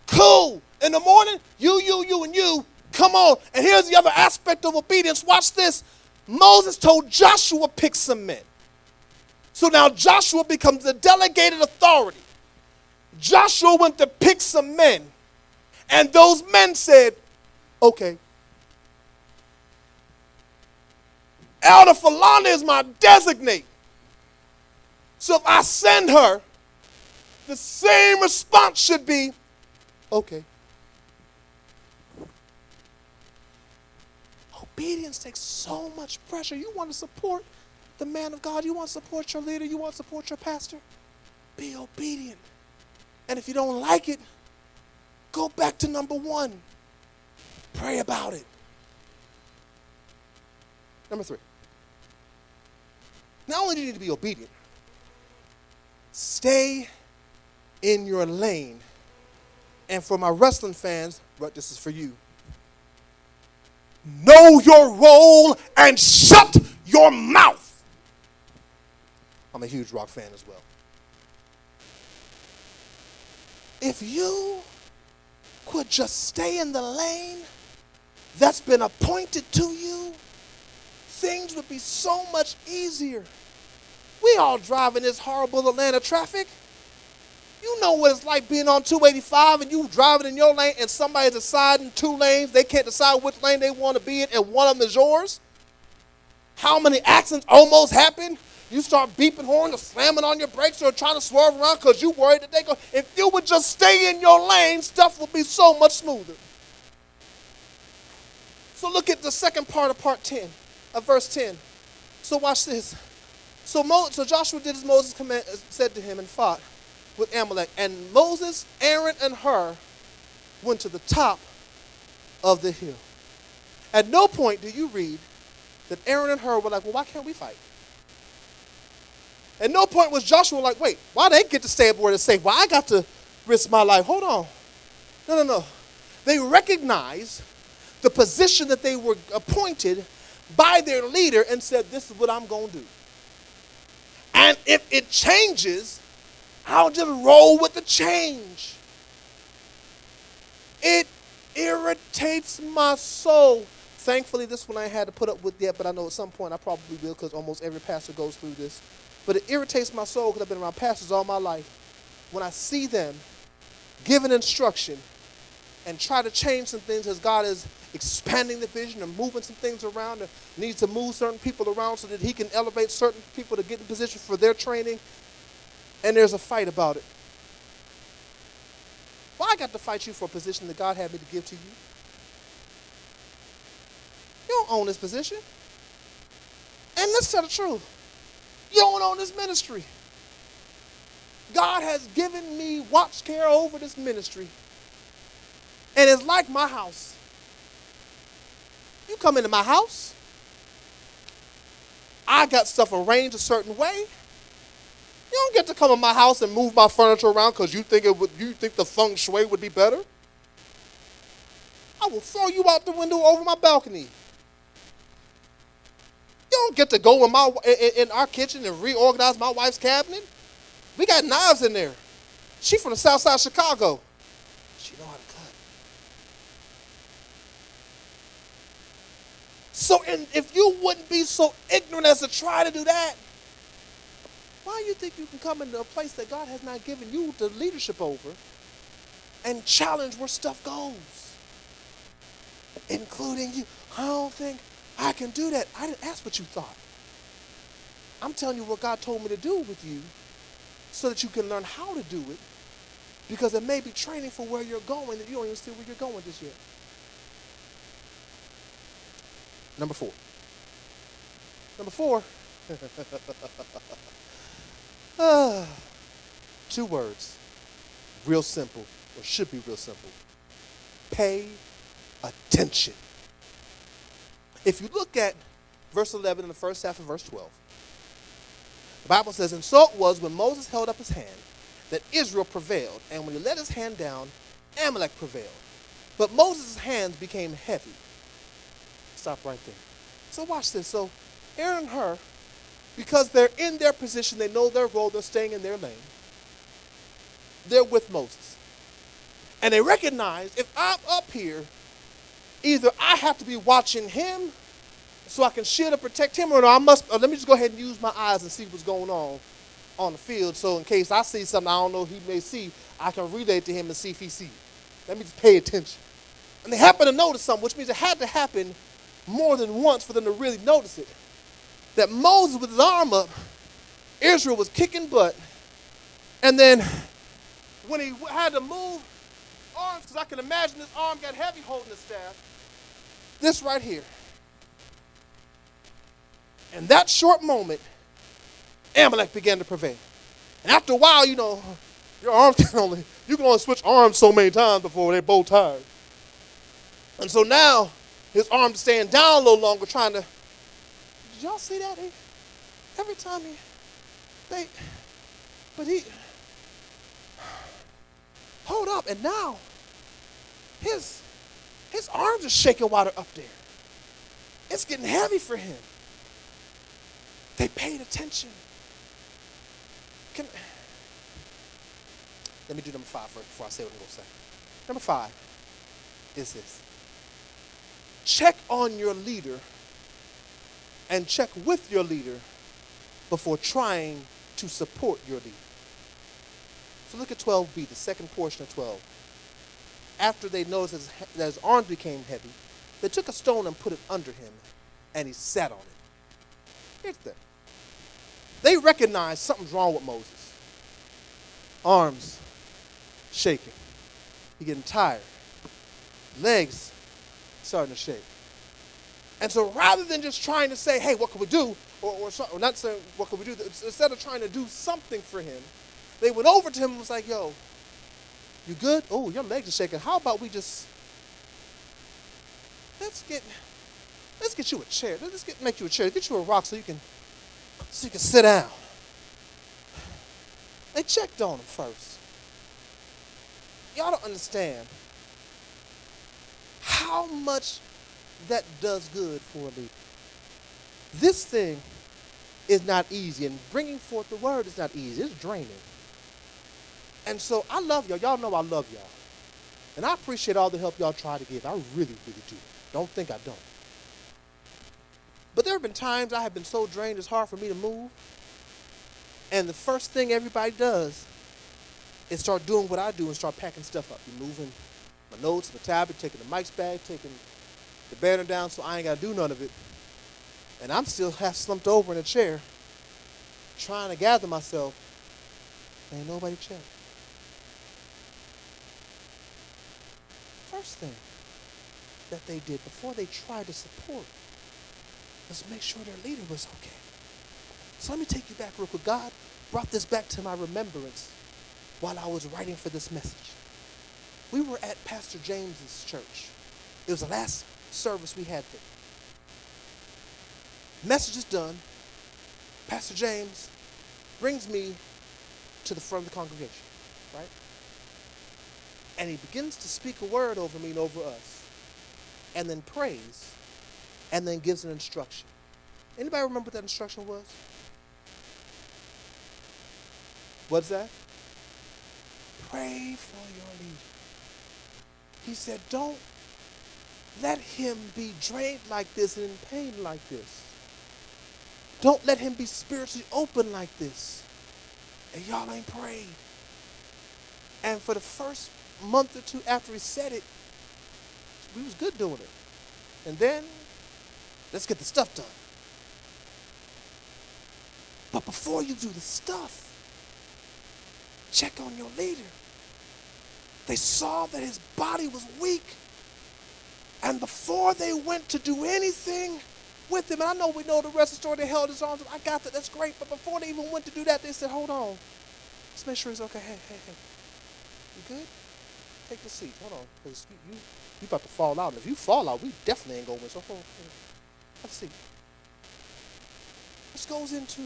Cool. In the morning, you, and you, come on. And here's the other aspect of obedience. Watch this. Moses told Joshua, pick some men. So now Joshua becomes the delegated authority. Joshua went to pick some men. And those men said, okay. Elder Falana is my designate. So if I send her, the same response should be, okay. Obedience takes so much pressure. You want to support the man of God. You want to support your leader. You want to support your pastor. Be obedient. And if you don't like it, go back to number one. Pray about it. Number 3. Not only do you need to be obedient, stay in your lane. And for my wrestling fans, but this is for you. Know your role and shut your mouth. I'm a huge rock fan as well. If you could just stay in the lane that's been appointed to you, things would be so much easier. We all drive in this horrible Atlanta traffic. You know what it's like being on 285 and you driving in your lane and somebody's deciding 2 lanes. They can't decide which lane they want to be in and one of them is yours. How many accidents almost happen? You start beeping horn or slamming on your brakes or trying to swerve around because you worried that they go. If you would just stay in your lane, stuff would be so much smoother. So look at the second part of part 10, of verse 10. So watch this. So Joshua did as Moses said to him and fought with Amalek. And Moses, Aaron, and Hur went to the top of the hill. At no point do you read that Aaron and Hur were like, well, why can't we fight? At no point was Joshua like, wait, why they get to stay up where they're safe? Why I got to risk my life? Hold on. No. They recognized the position that they were appointed by their leader and said, this is what I'm going to do. And if it changes, I'll just roll with the change. It irritates my soul. Thankfully, this one I had to put up with yet, but I know at some point I probably will because almost every pastor goes through this. But it irritates my soul because I've been around pastors all my life. When I see them give an instruction and try to change some things as God is expanding the vision and moving some things around and needs to move certain people around so that he can elevate certain people to get in position for their training, and there's a fight about it. Well, I got to fight you for a position that God had me to give to you. You don't own this position. And let's tell the truth. You don't own this ministry. God has given me watch care over this ministry. And it's like my house. You come into my house, I got stuff arranged a certain way. You don't get to come in my house and move my furniture around because you think the feng shui would be better. I will throw you out the window over my balcony. You don't get to go in our kitchen and reorganize my wife's cabinet. We got knives in there. She from the south side of Chicago. She know how to cut. So if you wouldn't be so ignorant as to try to do that, why do you think you can come into a place that God has not given you the leadership over and challenge where stuff goes? Including you. I don't think I can do that. I didn't ask what you thought. I'm telling you what God told me to do with you so that you can learn how to do it, because it may be training for where you're going that you don't even see where you're going just yet. Number 4. 2 words. Real simple, or should be real simple. Pay attention. If you look at verse 11 in the first half of verse 12, the Bible says, and so it was when Moses held up his hand that Israel prevailed, and when he let his hand down, Amalek prevailed. But Moses' hands became heavy. Stop right there. So watch this. So Aaron and Hur, because they're in their position, they know their role, they're staying in their lane. They're with Moses. And they recognize, if I'm up here, either I have to be watching him so I can shield and protect him, or let me just go ahead and use my eyes and see what's going on the field, so in case I see something I don't know he may see, I can relay it to him and see if he sees it. Let me just pay attention. And they happen to notice something, which means it had to happen more than once for them to really notice it. That Moses, with his arm up, Israel was kicking butt, and then when he had to move arms, because I can imagine his arm got heavy holding the staff, this right here. In that short moment, Amalek began to prevail. And after a while, Your arms you can only switch arms so many times before they're both tired. And so now his arms staying down a little longer trying to, did y'all see that? Every time hold up, and now his arms are shaking while they're up there. It's getting heavy for him. They paid attention. Let me do number 5 first before I say what I'm going to say. Number 5 is this. Check on your leader and check with your leader before trying to support your leader. So look at 12b, the second portion of 12. After they noticed that his arms became heavy, they took a stone and put it under him, and he sat on it. Here's the thing. They recognized something's wrong with Moses. Arms shaking. He's getting tired. Legs starting to shake. And so rather than just trying to say, hey, what can we do? Or not saying, what can we do? Instead of trying to do something for him, they went over to him and was like, yo, you good? Oh, your legs are shaking. How about we just, let's get you a chair. Make you a chair. Get you a rock so you can sit down. They checked on him first. Y'all don't understand how much that does good for a leader. This thing is not easy, and bringing forth the word is not easy. It's draining. And so I love y'all. Y'all know I love y'all. And I appreciate all the help y'all try to give. I really, really do. Don't think I don't. But there have been times I have been so drained it's hard for me to move. And the first thing everybody does is start doing what I do and start packing stuff up. You're moving my notes, my tablet, taking the mics back, taking the banner down so I ain't got to do none of it. And I'm still half slumped over in a chair trying to gather myself. Ain't nobody check. First thing that they did before they tried to support was make sure their leader was okay. So let me take you back real quick. God brought this back to my remembrance while I was writing for this message. We were at Pastor James's church. It was the last service we had there. Message is done. Pastor James brings me to the front of the congregation, right? And he begins to speak a word over me and over us, and then prays, and then gives an instruction. Anybody remember what that instruction was? What's that? Pray for your leader. He said, don't let him be drained like this and in pain like this. Don't let him be spiritually open like this. And y'all ain't prayed. And for the first month or two after he said it, we was good doing it. And then, let's get the stuff done. But before you do the stuff, check on your leader. They saw that his body was weak. And before they went to do anything with him, and I know we know the rest of the story, they held his arms up. I got that, that's great. But before they even went to do that, they said, hold on. Let's make sure he's okay. Hey. You good? Take the seat. Hold on. Because you about to fall out. And if you fall out, we definitely ain't going to win. So hold on. Have a seat. This goes into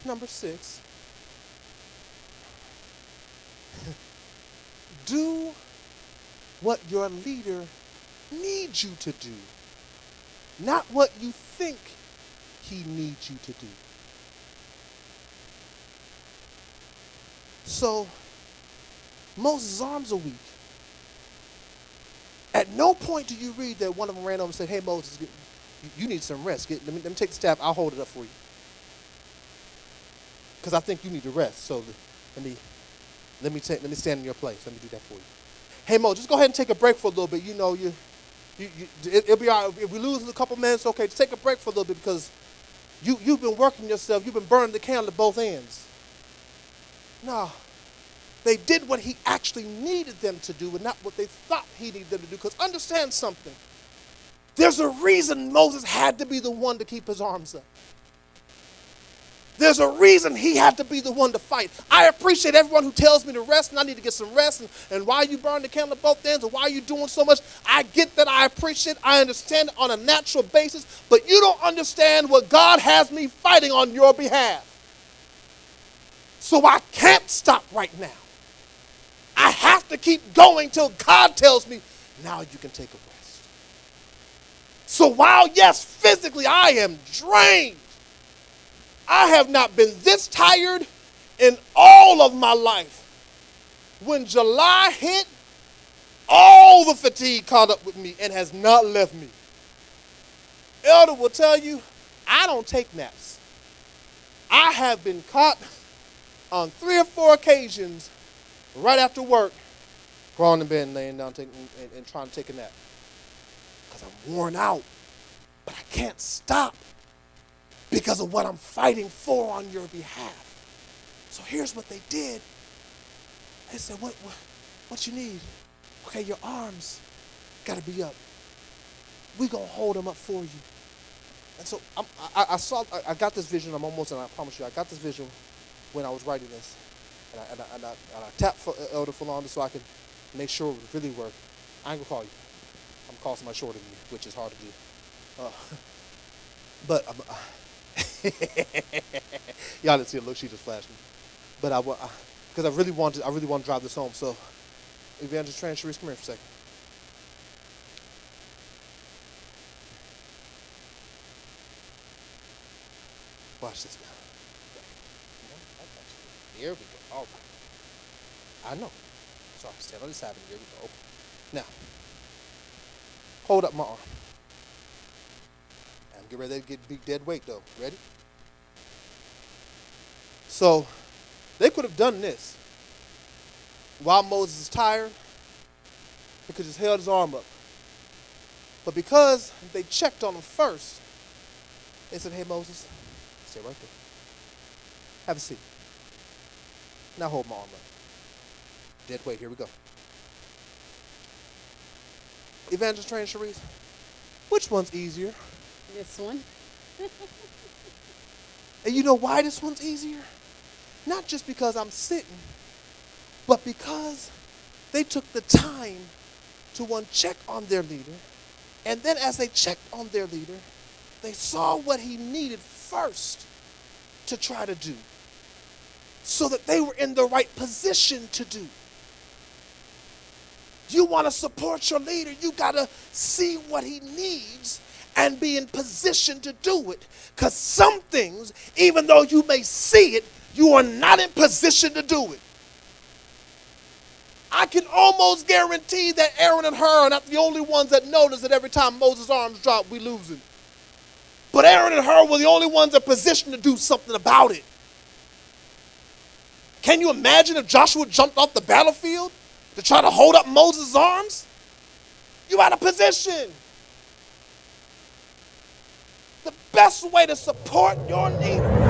number 6. Do what your leader needs you to do, not what you think he needs you to do. So, Moses' arms are weak. At no point do you read that one of them ran over and said, hey, Moses, you need some rest. Let me take the staff. I'll hold it up for you. Because I think you need to rest. So let me stand in your place. Let me do that for you. Hey, Mo, just go ahead and take a break for a little bit. You know, it'll be all right. If we lose a couple minutes, okay, just take a break for a little bit because you've been working yourself. You've been burning the candle at both ends. No. They did what he actually needed them to do and not what they thought he needed them to do. Because understand something. There's a reason Moses had to be the one to keep his arms up. There's a reason he had to be the one to fight. I appreciate everyone who tells me to rest and I need to get some rest and why you burn the candle at both ends and why you doing so much. I get that. I appreciate it. I understand it on a natural basis, but you don't understand what God has me fighting on your behalf. So I can't stop right now. I have to keep going till God tells me, now you can take a rest. So while, yes, physically I am drained, I have not been this tired in all of my life. When July hit, all the fatigue caught up with me and has not left me. Elder will tell you, I don't take naps. I have been caught on 3 or 4 occasions right after work, crawling in bed and laying down and trying to take a nap. Because I'm worn out, but I can't stop because of what I'm fighting for on your behalf. So here's what they did. They said, what you need? Okay, your arms got to be up. We're going to hold them up for you. And so I got this vision. I'm almost, and I promise you, I got this vision when I was writing this. And I tapped for Elder Fulanda so I could make sure it would really work. I ain't going to call you. I'm going to call somebody shorter than you, which is hard to do. But y'all didn't see the look she just flashed me. But because I really want to drive this home. So, Evangelist Tran, Sharice, come here for a second. Watch this now. Here we go. All right. I know. Sorry, stand on this side. Here we go. Now, hold up my arm. I'm getting ready to get big dead weight though. Ready? So, they could have done this while Moses is tired. He could have just held his arm up. But because they checked on him first, they said, hey, Moses, stay right there. Have a seat. Now hold my arm up. Dead weight. Here we go. Evangelist Train, Sharice, which one's easier? This one. And you know why this one's easier? Not just because I'm sitting, but because they took the time to check on their leader. And then as they checked on their leader, they saw what he needed first to try to do, so that they were in the right position to do. You want to support your leader, you got to see what he needs and be in position to do it. Because some things, even though you may see it, you are not in position to do it. I can almost guarantee that Aaron and Hur are not the only ones that notice that every time Moses' arms drop, we losing. But Aaron and Hur were the only ones in position to do something about it. Can you imagine if Joshua jumped off the battlefield to try to hold up Moses' arms? You out of position. The best way to support your leader